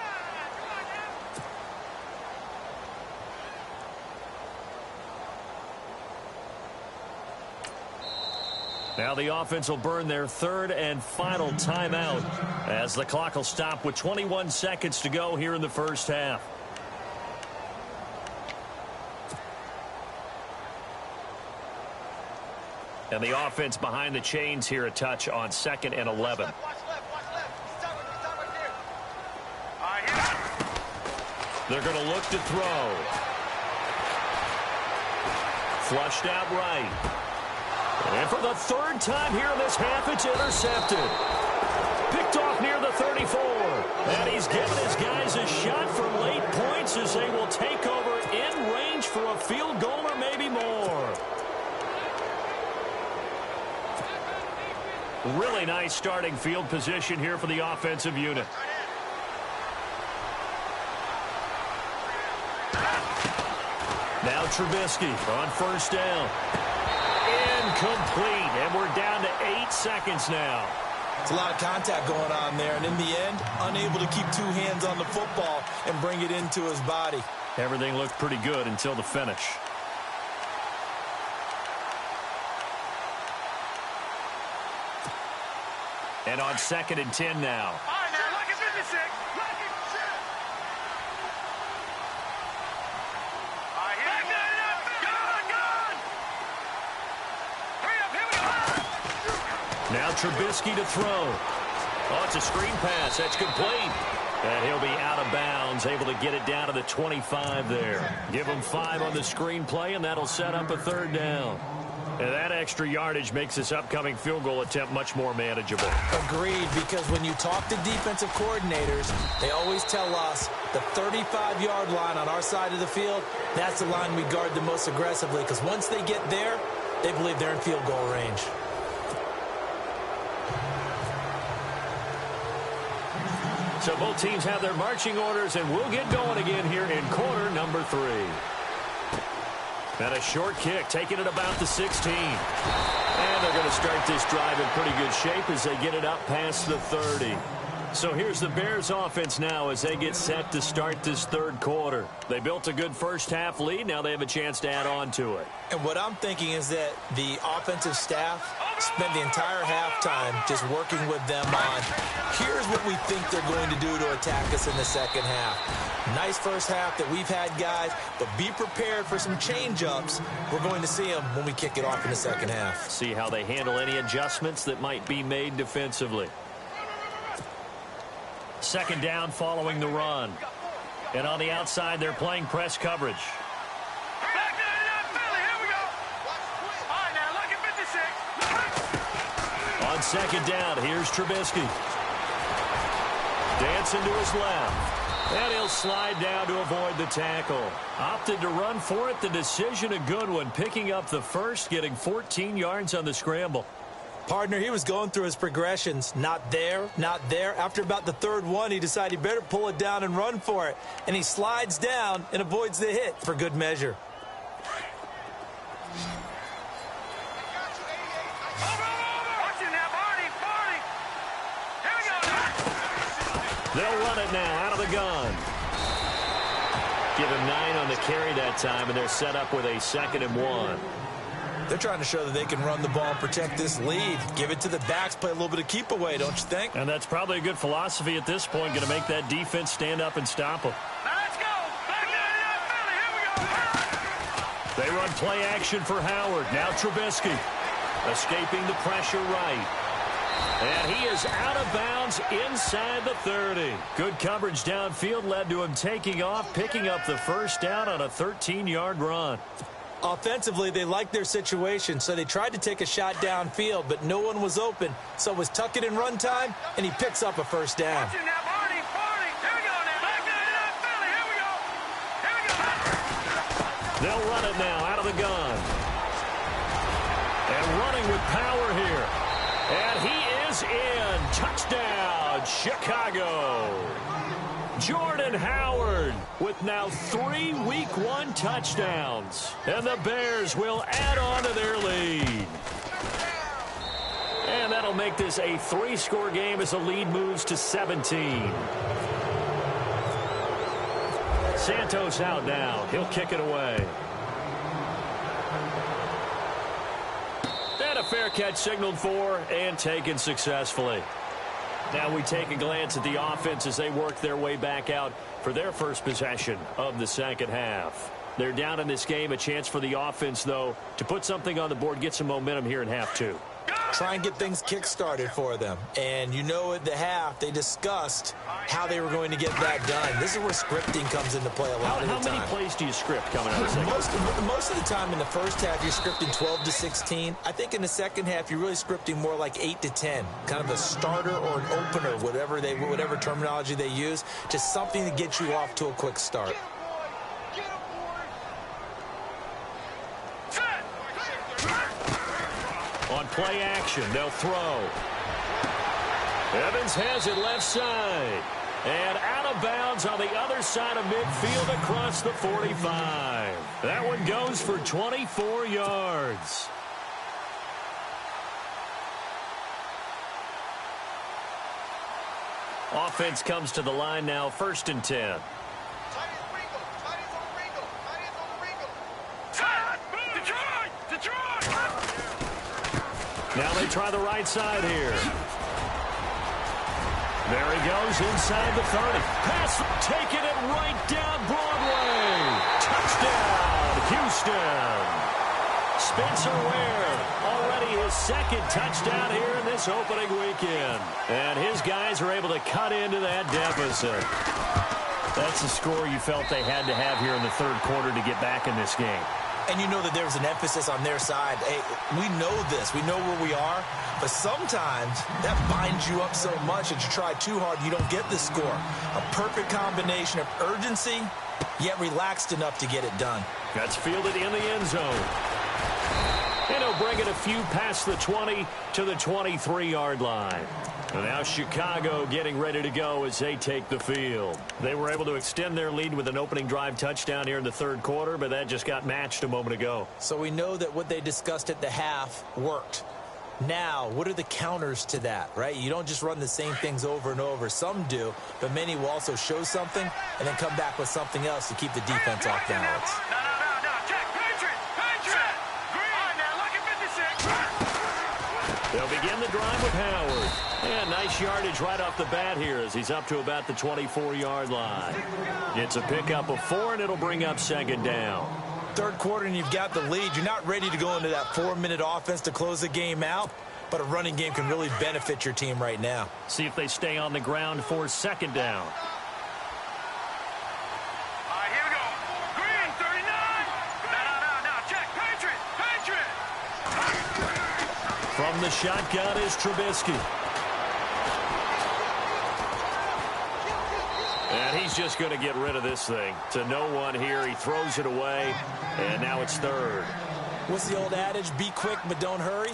Now the offense will burn their third and final timeout as the clock will stop with 21 seconds to go here in the first half. And the offense behind the chains here a touch on 2nd and 11. They're going to look to throw. Flushed out right. And for the third time here in this half, it's intercepted. Picked off near the 34. And he's given his guys a shot for late points as they will take over in range for a field goal or maybe more. Really nice starting field position here for the offensive unit. Now Trubisky on first down. Incomplete, and we're down to 8 seconds now. It's a lot of contact going on there, and in the end, unable to keep 2 hands on the football and bring it into his body. Everything looked pretty good until the finish. And on 2nd and 10 now. All right, now, look at 56. Now Trubisky to throw. Oh, it's a screen pass. That's complete. And he'll be out of bounds, able to get it down to the 25 there. Give him 5 on the screen play, and that'll set up a 3rd down. And that extra yardage makes this upcoming field goal attempt much more manageable. Agreed, because when you talk to defensive coordinators, they always tell us the 35-yard line on our side of the field, that's the line we guard the most aggressively, because once they get there, they believe they're in field goal range. So both teams have their marching orders, and we'll get going again here in quarter number 3. And a short kick, taking it about the 16. And they're going to start this drive in pretty good shape as they get it up past the 30. So here's the Bears offense now as they get set to start this 3rd quarter. They built a good first half lead. Now they have a chance to add on to it. And what I'm thinking is that the offensive staff spent the entire halftime just working with them on, here's what we think they're going to do to attack us in the second half. Nice first half that we've had, guys, but be prepared for some change-ups. We're going to see them when we kick it off in the second half. See how they handle any adjustments that might be made defensively. 2nd down following the run. And on the outside, they're playing press coverage. On 2nd down, here's Trubisky. Dancing to his left. And he'll slide down to avoid the tackle. Opted to run for it. The decision a good one. Picking up the first, getting 14 yards on the scramble. Partner, he was going through his progressions. Not there, not there. After about the 3rd one, he decided he better pull it down and run for it. And he slides down and avoids the hit for good measure. They'll run it now out of the gun. Give him 9 on the carry that time, and they're set up with a 2nd and 1. They're trying to show that they can run the ball and protect this lead. Give it to the backs, play a little bit of keep away, don't you think? And that's probably a good philosophy at this point, going to make that defense stand up and stop them. Let's go. Here we go. They run play action for Howard. Now Trubisky escaping the pressure right. And he is out of bounds inside the 30. Good coverage downfield led to him taking off, picking up the 1st down on a 13-yard run. Offensively, they liked their situation, so they tried to take a shot downfield, but no one was open. So it was tuck it in run time, and he picks up a 1st down. They'll run it now out of the gun. And running with power here. And he is in. Touchdown, Chicago. Jordan Howard with now 3 Week 1 touchdowns. And the Bears will add on to their lead. And that'll make this a 3-score game as the lead moves to 17. Santos out now. He'll kick it away. And a fair catch signaled for and taken successfully. Now we take a glance at the offense as they work their way back out for their first possession of the second half. They're down in this game. A chance for the offense, though, to put something on the board, get some momentum here in half two. Try and get things kick-started for them. And you know at the half, they discussed how they were going to get that done. This is where scripting comes into play a lot of the time. How many plays do you script coming out of the second? Most of the time in the first half, you're scripting 12 to 16. I think in the second half, you're really scripting more like 8 to 10. Kind of a starter or an opener, whatever terminology they use. Just something to get you off to a quick start. On play action, they'll throw. Evans has it left side. And out of bounds on the other side of midfield across the 45. That one goes for 24 yards. Offense comes to the line now, 1st and 10. Now they try the right side here. There he goes inside the 30. Pass taking it right down Broadway. Touchdown, Houston. Spencer Ware, already his second touchdown here in this opening weekend. And his guys are able to cut into that deficit. That's the score you felt they had to have here in the third quarter to get back in this game. And you know that there was an emphasis on their side. Hey, we know this. We know where we are. But sometimes that binds you up so much that you try too hard, you don't get the score. A perfect combination of urgency, yet relaxed enough to get it done. That's fielded in the end zone. And he'll bring it a few past the 20 to the 23-yard line. And now Chicago getting ready to go as they take the field. They were able to extend their lead with an opening drive touchdown here in the third quarter, but that just got matched a moment ago. So we know that what they discussed at the half worked. Now, what are the counters to that, right? You don't just run the same things over and over. Some do, but many will also show something and then come back with something else to keep the defense off balance. They'll begin the drive with Howard. And nice yardage right off the bat here as he's up to about the 24-yard line. It's a pickup of 4, and it'll bring up second down. Third quarter, and you've got the lead. You're not ready to go into that 4-minute offense to close the game out, but a running game can really benefit your team right now. See if they stay on the ground for second down. Here we go. Green, 39. No, check. Patriot. From the shotgun is Trubisky. And he's just going to get rid of this thing. To no one here. He throws it away, and now it's third. What's the old adage? Be quick, but don't hurry?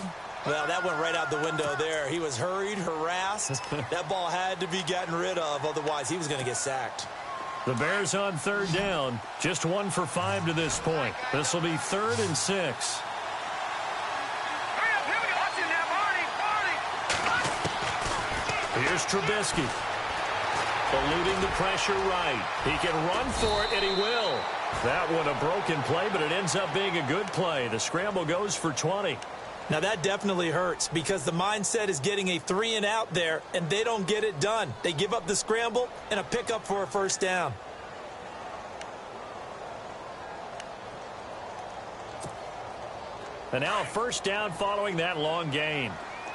Well, that went right out the window there. He was hurried, harassed. That ball had to be gotten rid of, otherwise he was going to get sacked. The Bears on third down. Just 1 for 5 to this point. This will be 3rd and 6. Here's Trubisky. Eluding the pressure right. He can run for it, and he will. That one a broken play, but it ends up being a good play. The scramble goes for 20. Now that definitely hurts because the mindset is getting a 3-and-out there, and they don't get it done. They give up the scramble and a pickup for a first down. And now a first down following that long gain.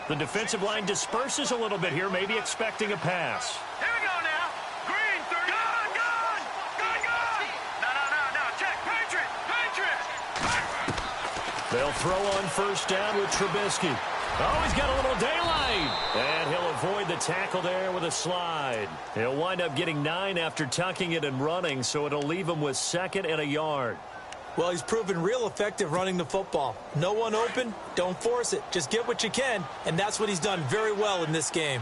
The defensive line disperses a little bit here, maybe expecting a pass. Here we go now. Green, 30. Gone. No. Check. Patriot. They'll throw on first down with Trubisky. Oh, he's got a little daylight. And he'll avoid the tackle there with a slide. He'll wind up getting 9 after tucking it and running, so it'll leave him with 2nd and a yard. Well, he's proven real effective running the football. No one open, don't force it. Just get what you can, and that's what he's done very well in this game.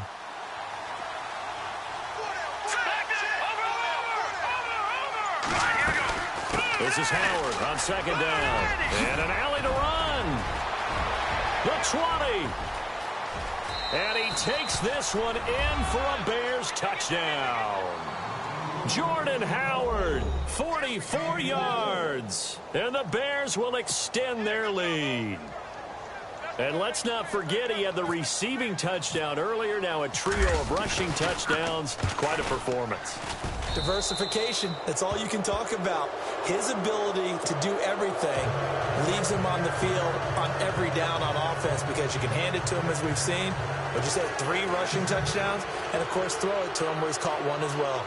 This is Howard on second down. And an alley to run. The 20. And he takes this one in for a Bears touchdown. Jordan Howard, 44 yards. And the Bears will extend their lead. And let's not forget he had the receiving touchdown earlier. Now a trio of rushing touchdowns. Quite a performance. Diversification, that's all you can talk about. His ability to do everything leaves him on the field on every down on offense because you can hand it to him as we've seen. But you said 3 rushing touchdowns, and of course throw it to him where he's caught 1 as well.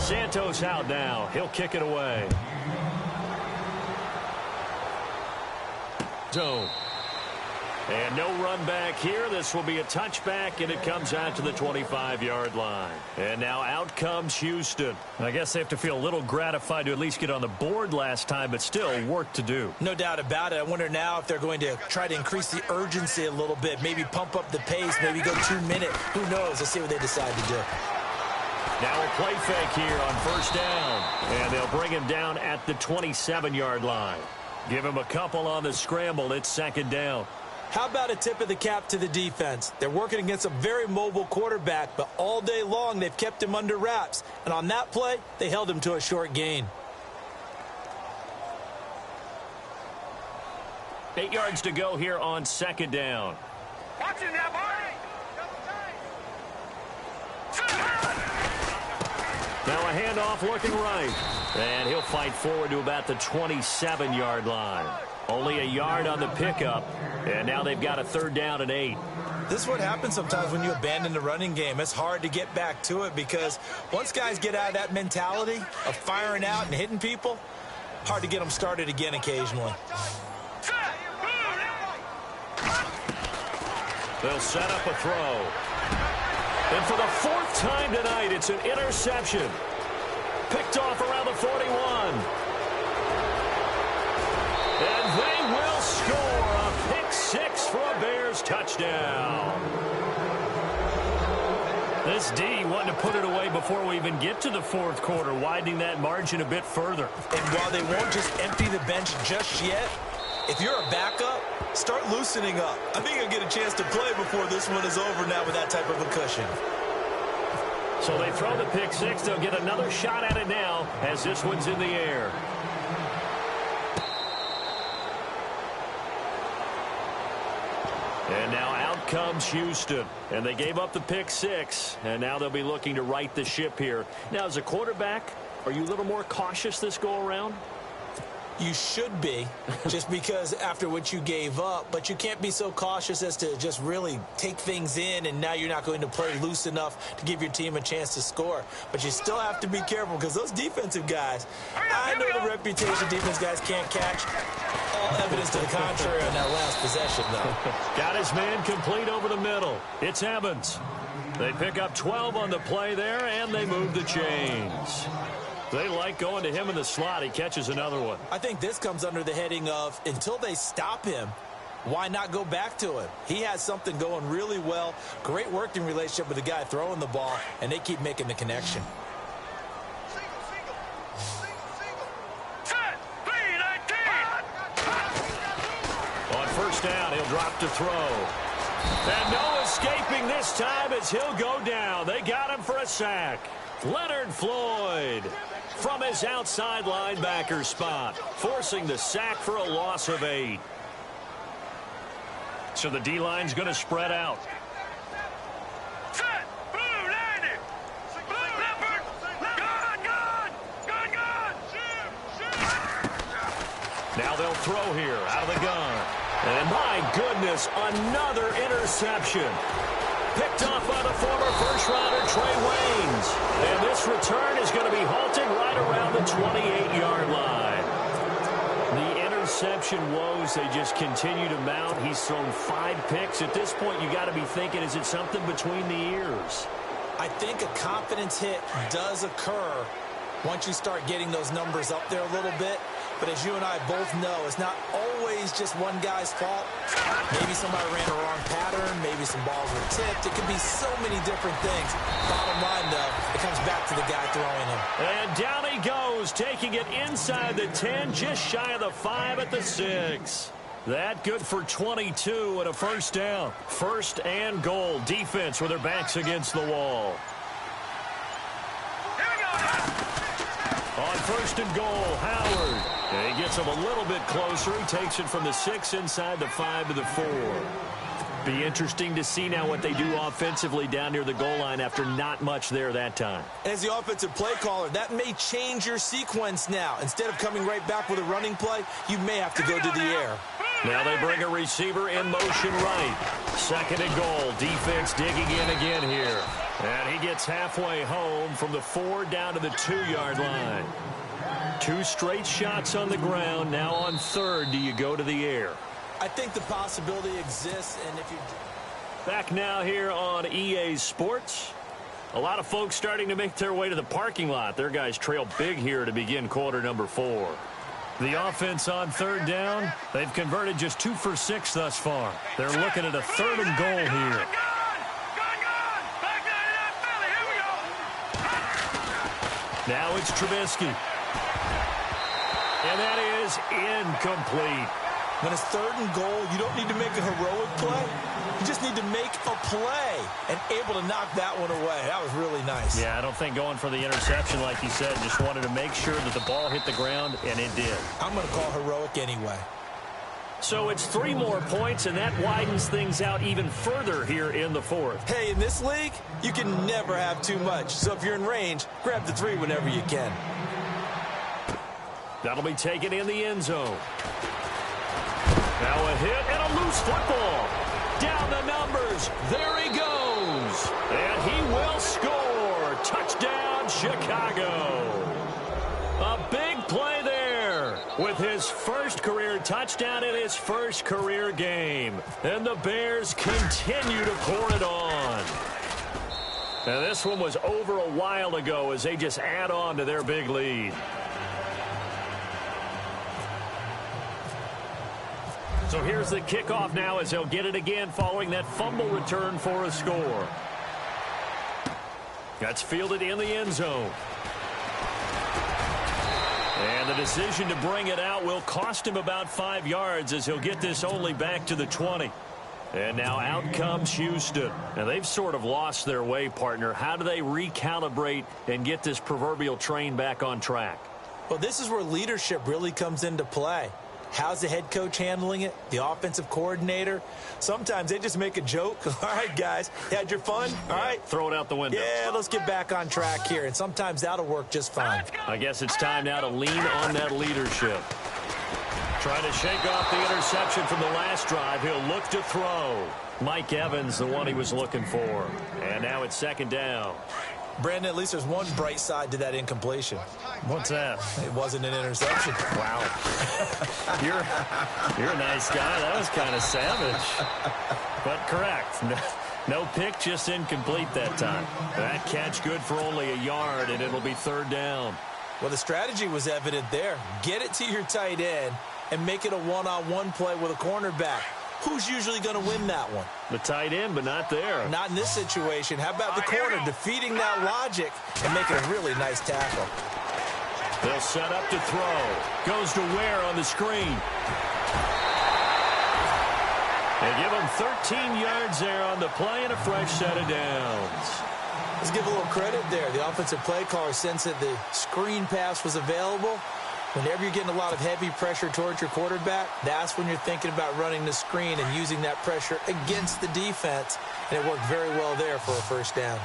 Santos out now. He'll kick it away. Zone. And no run back here. This will be a touchback, and it comes out to the 25-yard line. And now out comes Houston. I guess they have to feel a little gratified to at least get on the board last time, but still work to do. No doubt about it. I wonder now if they're going to try to increase the urgency a little bit, maybe pump up the pace, maybe go 2 minute. Who knows? Let's see what they decide to do. Now a play fake here on first down, and they'll bring him down at the 27-yard line. Give him a couple on the scramble. It's second down. How about a tip of the cap to the defense? They're working against a very mobile quarterback, but all day long they've kept him under wraps. And on that play, they held him to a short gain. 8 yards to go here on second down. Watch it now, Barney. Now a handoff looking right. And he'll fight forward to about the 27-yard line. Only a yard on the pickup. And now they've got a third down and 8. This is what happens sometimes when you abandon the running game. It's hard to get back to it because once guys get out of that mentality of firing out and hitting people, hard to get them started again occasionally. They'll set up a throw. And for the 4th time tonight, it's an interception. Picked off around the 41. And they will score a pick 6 for a Bears touchdown. This D wanting to put it away before we even get to the 4th quarter, widening that margin a bit further. And while they won't just empty the bench just yet, if you're a backup, start loosening up. I think you'll get a chance to play before this one is over now with that type of a cushion. So they throw the pick 6. They'll get another shot at it now as this one's in the air. And now out comes Houston. And they gave up the pick 6. And now they'll be looking to right the ship here. Now, as a quarterback, are you a little more cautious this go-around? You should be, just because after what you gave up, but you can't be so cautious as to just really take things in, and now you're not going to play loose enough to give your team a chance to score. But you still have to be careful because those defensive guys, I know the reputation defense guys can't catch. All evidence to the contrary on that last possession, though. Got his man complete over the middle. It's Evans. They pick up 12 on the play there, and they move the chains. They like going to him in the slot. He catches another one. I think this comes under the heading of until they stop him, why not go back to him? He has something going really well. Great working relationship with the guy throwing the ball, and they keep making the connection. On first down, he'll drop to throw. And no escaping this time as he'll go down. They got him for a sack. Leonard Floyd from his outside linebacker spot, forcing the sack for a loss of 8. So the D-line's going to spread out. Now they'll throw here out of the gun. And my goodness, another interception. Picked off by the former first-rounder Trey Waynes. And this return is going to be halted right around the 28-yard line. The interception woes, they just continue to mount. He's thrown 5 picks. At this point, you got to be thinking, is it something between the ears? I think a confidence hit does occur once you start getting those numbers up there a little bit. But as you and I both know, it's not always just one guy's fault. Maybe somebody ran a wrong pattern. Maybe some balls were tipped. It could be so many different things. Bottom line, though, it comes back to the guy throwing him. And down he goes, taking it inside the 10, just shy of the 5 at the 6. That good for 22 and a first down. First and goal. Defense with their backs against the wall. Here we go, On first and goal, Howard. And he gets him a little bit closer. He takes it from the 6 inside the 5 to the 4. Be interesting to see now what they do offensively down near the goal line after not much there that time. As the offensive play caller, that may change your sequence now. Instead of coming right back with a running play, you may have to go to the air. Now they bring a receiver in motion right. Second and goal. Defense digging in again here. And he gets halfway home from the 4 down to the 2-yard line. 2 straight shots on the ground. Now on third, do you go to the air? I think the possibility exists, and if you... Back now here on EA Sports. A lot of folks starting to make their way to the parking lot. Their guys trail big here to begin quarter number 4. The offense on third down, they've converted just 2 for 6 thus far. They're looking at a 3rd and goal here. Now it's Trubisky. And that is incomplete. When it's 3rd and goal, you don't need to make a heroic play. You just need to make a play and able to knock that one away. That was really nice. Yeah, I don't think going for the interception, like you said, just wanted to make sure that the ball hit the ground, and it did. I'm going to call heroic anyway. So it's 3 more points, and that widens things out even further here in the 4th. Hey, in this league, you can never have too much. So if you're in range, grab the 3 whenever you can. That'll be taken in the end zone. Now a hit and a loose football. Down the numbers. There he goes. And he will score. Touchdown, Chicago. A big play there with his first career touchdown in his first career game. And the Bears continue to pour it on. And this one was over a while ago as they just add on to their big lead. So here's the kickoff now as they'll get it again following that fumble return for a score. That's fielded in the end zone. And the decision to bring it out will cost him about 5 yards as he'll get this only back to the 20. And now out comes Houston. Now they've sort of lost their way, partner. How do they recalibrate and get this proverbial train back on track? Well, this is where leadership really comes into play. How's the head coach handling it? The offensive coordinator? Sometimes they just make a joke. All right, guys, you had your fun? All right. Throw it out the window. Yeah, let's get back on track here. And sometimes that'll work just fine. I guess it's time now to lean on that leadership. Trying to shake off the interception from the last drive. He'll look to throw. Mike Evans, the one he was looking for. And now it's 2nd down. Brandon, at least there's one bright side to that incompletion. What's that? It wasn't an interception. Wow. You're a nice guy. That was kind of savage. But correct. No pick, just incomplete that time. That catch good for only a yard, and it'll be 3rd down. Well, the strategy was evident there. Get it to your tight end and make it a one-on-one play with a cornerback. Who's usually going to win that one? The tight end, but not there. Not in this situation. How about the corner defeating that logic and making a really nice tackle? They'll set up to throw. Goes to Ware on the screen. They give him 13 yards there on the play and a fresh set of downs. Let's give a little credit there. The offensive play caller sensed that the screen pass was available. Whenever you're getting a lot of heavy pressure towards your quarterback, that's when you're thinking about running the screen and using that pressure against the defense. And it worked very well there for a 1st down.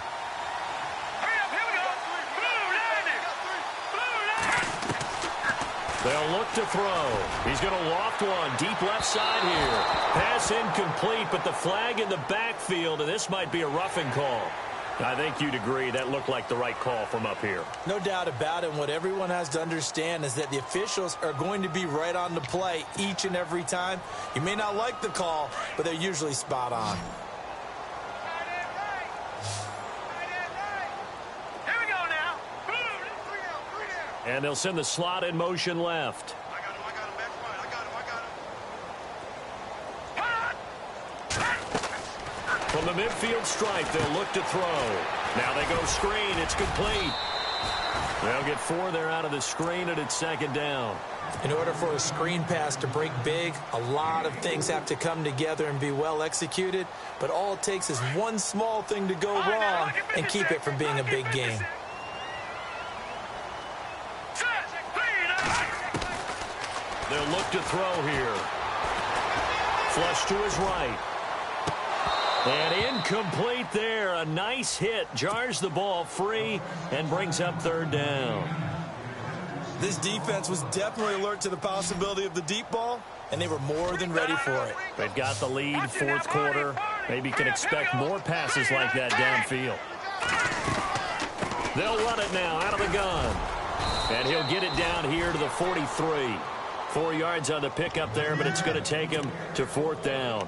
They'll look to throw. He's going to loft one deep left side here. Pass incomplete, but the flag in the backfield, and this might be a roughing call. I think you'd agree that looked like the right call from up here. No doubt about it. What everyone has to understand is that the officials are going to be right on the play each and every time. You may not like the call, but they're usually spot on. Here we go now. And they'll send the slot in motion left. I got him back right. I got him. From the midfield stripe, they'll look to throw. Now they go screen. It's complete. They'll get 4 there out of the screen, and it's 2nd down. In order for a screen pass to break big, a lot of things have to come together and be well executed. But all it takes is one small thing to go wrong and keep it from being a big game. Set. They'll look to throw here. Flush to his right. And incomplete there. A nice hit. Jars the ball free and brings up third down. This defense was definitely alert to the possibility of the deep ball, and they were more than ready for it. They've got the lead, fourth quarter. Maybe can expect more passes like that downfield. They'll run it now out of the gun. And he'll get it down here to the 43. 4 yards on the pickup there, but it's going to take him to fourth down.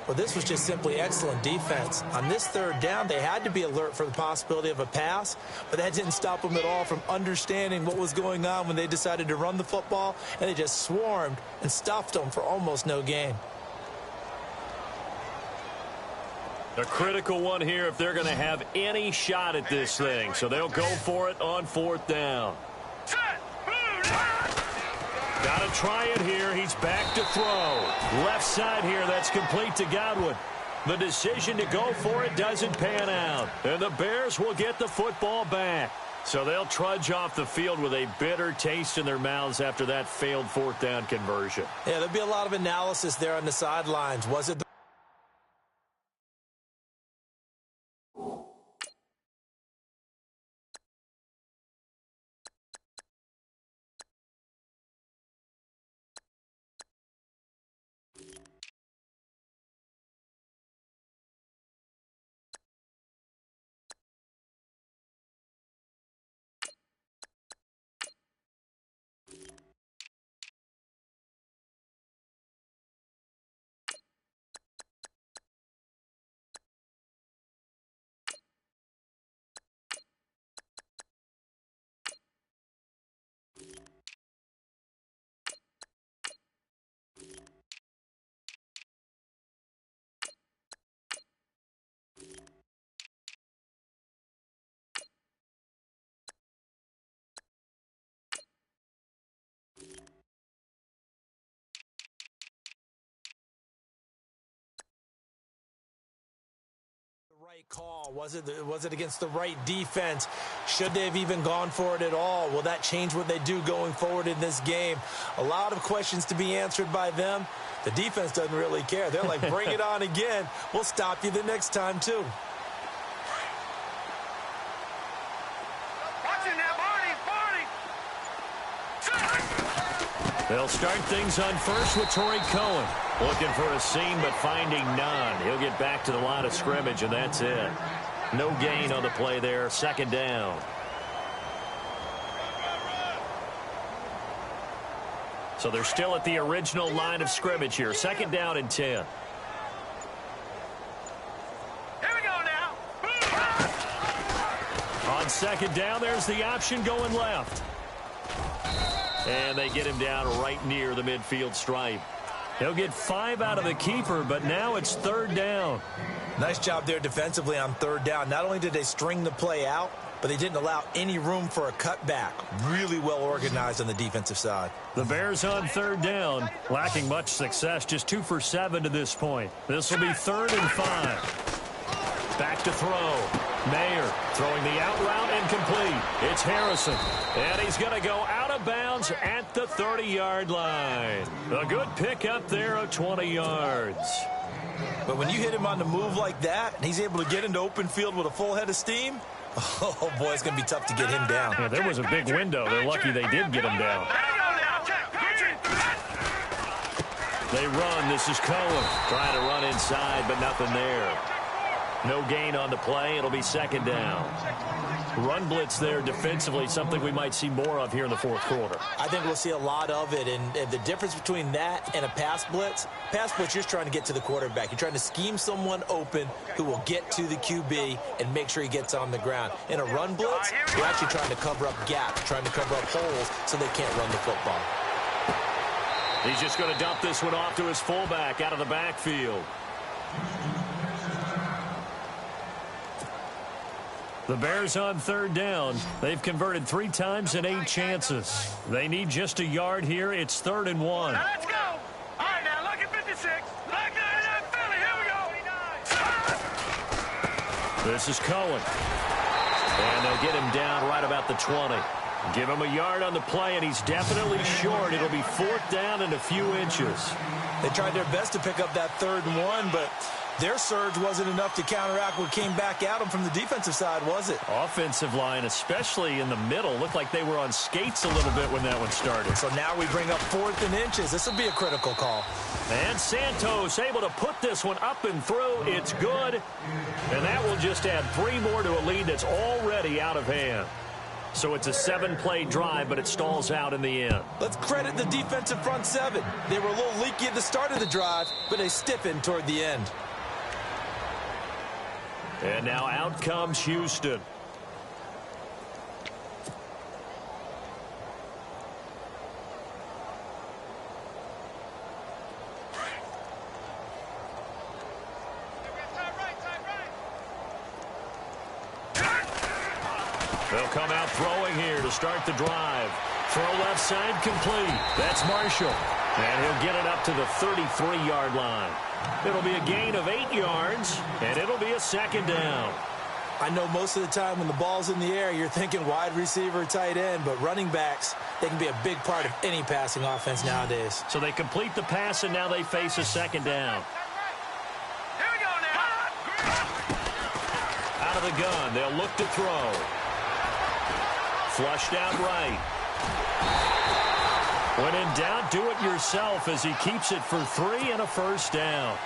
Well, this was just simply excellent defense. On this third down, they had to be alert for the possibility of a pass, but that didn't stop them at all from understanding what was going on when they decided to run the football, and they just swarmed and stuffed them for almost no gain. A critical one here if they're going to have any shot at this thing, so they'll go for it on fourth down. Got to try it here. He's back to throw. Left side here. That's complete to Godwin. The decision to go for it doesn't pan out. And the Bears will get the football back. So they'll trudge off the field with a bitter taste in their mouths after that failed fourth down conversion. Yeah, there'll be a lot of analysis there on the sidelines. Was it right call? Was it against the right defense? Should they have even gone for it at all? Will that change what they do going forward in this game? A lot of questions to be answered by them. The defense doesn't really care. They're like, bring it on again. We'll stop you the next time, too. They'll start things on first with Torrey Cohen. Looking for a seam, but finding none. He'll get back to the line of scrimmage, and that's it. No gain on the play there. Second down. So they're still at the original line of scrimmage here. Second down and 10. Here we go now. On second down, there's the option going left. And they get him down right near the midfield stripe. He'll get 5 out of the keeper, but now it's third down. Nice job there defensively on third down. Not only did they string the play out, but they didn't allow any room for a cutback. Really well organized on the defensive side. The Bears on third down, lacking much success, just 2 for 7 to this point. This will be 3rd and 5. Back to throw. Mayer throwing the out route incomplete. It's Harrison, and he's going to go out of bounds at the 30-yard line. A good pick up there of 20 yards. But when you hit him on the move like that, and he's able to get into open field with a full head of steam, oh, boy, it's going to be tough to get him down. Yeah, there was a big window. They're lucky they did get him down. They run. This is Cohen trying to run inside, but nothing there. No gain on the play. It'll be second down. Run blitz there defensively, something we might see more of here in the fourth quarter. I think we'll see a lot of it, and the difference between that and a pass blitz, you're just trying to get to the quarterback. You're trying to scheme someone open who will get to the QB and make sure he gets on the ground. In a run blitz, you're actually trying to cover up gaps, trying to cover up holes so they can't run the football. He's just going to dump this one off to his fullback out of the backfield. The Bears on third down. They've converted 3 times in 8 chances. They need just a yard here. It's 3rd and 1. Now let's go. All right, now look at 56. Look at Philly. Here we go. This is Cohen. And they'll get him down right about the 20. Give him a yard on the play, and he's definitely short. It'll be 4th down and a few inches. They tried their best to pick up that 3rd and 1, but their surge wasn't enough to counteract what came back at them from the defensive side, was it? Offensive line, especially in the middle, looked like they were on skates a little bit when that one started. So now we bring up 4th and inches. This will be a critical call. And Santos able to put this one up and through. It's good. And that will just add 3 more to a lead that's already out of hand. So it's a 7-play drive, but it stalls out in the end. Let's credit the defensive front 7. They were a little leaky at the start of the drive, but they stiffened toward the end. And now out comes Houston. They'll come out throwing here to start the drive. Throw left side complete. That's Marshall. And he'll get it up to the 33-yard line. It'll be a gain of 8 yards, and it'll be a 2nd down. I know most of the time when the ball's in the air, you're thinking wide receiver, tight end, but running backs, they can be a big part of any passing offense nowadays. So they complete the pass, and now they face a 2nd down. Here we go now. Out of the gun, they'll look to throw. Flushed out right. When in doubt, do it yourself as he keeps it for 3 and a 1st down.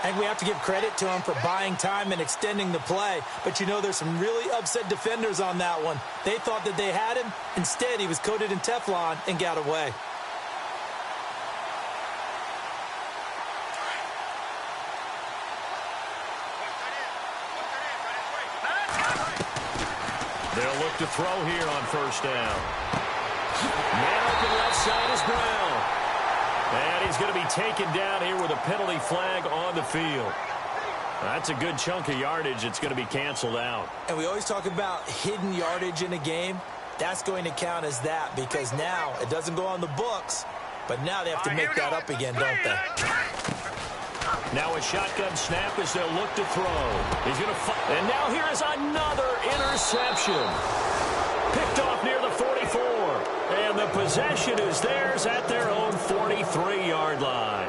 I think we have to give credit to him for buying time and extending the play. But, you know, there's some really upset defenders on that one. They thought that they had him. Instead, he was coated in Teflon and got away. They'll look to throw here on 1st down. Man open left side is Brown. And he's going to be taken down here with a penalty flag on the field. That's a good chunk of yardage. It's going to be canceled out. And we always talk about hidden yardage in a game. That's going to count as that because now it doesn't go on the books, but now they have to make that up again, don't they? Now a shotgun snap as they'll look to throw. He's going to and now here is another interception. Picked off near the 44. And the possession is theirs at their own 43-yard line.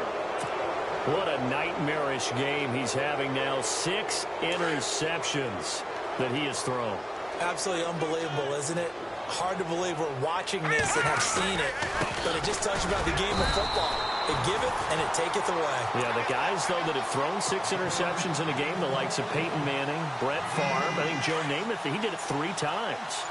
What a nightmarish game he's having now. 6 interceptions that he has thrown. Absolutely unbelievable, isn't it? Hard to believe we're watching this and have seen it, but it just talks about the game of football. It giveth and it taketh away. Yeah, the guys, though, that have thrown 6 interceptions in a game, the likes of Peyton Manning, Brett Favre, I think Joe Namath, he did it 3 times.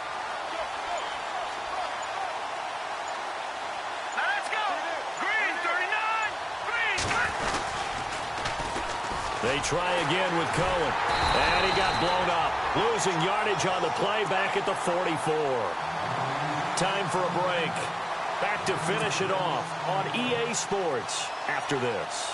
They try again with Cohen. And he got blown up. Losing yardage on the play back at the 44. Time for a break. Back to finish it off on EA Sports after this.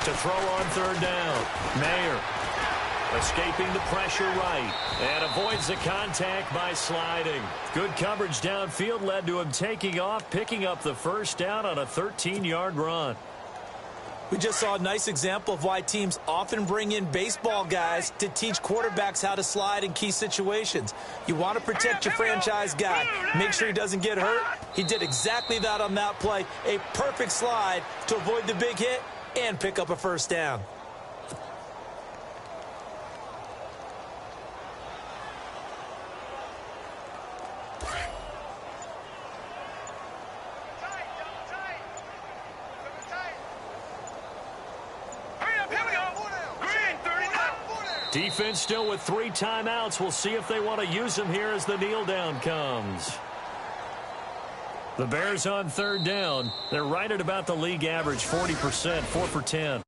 To throw on 3rd down. Mayer escaping the pressure right and avoids the contact by sliding. Good coverage downfield led to him taking off, picking up the 1st down on a 13-yard run. We just saw a nice example of why teams often bring in baseball guys to teach quarterbacks how to slide in key situations. You want to protect your franchise guy. Make sure he doesn't get hurt. He did exactly that on that play. A perfect slide to avoid the big hit and pick up a 1st down. Defense still with 3 timeouts. We'll see if they want to use them here as the kneel down comes. The Bears on 3rd down. They're right at about the league average, 40%, 4 for 10.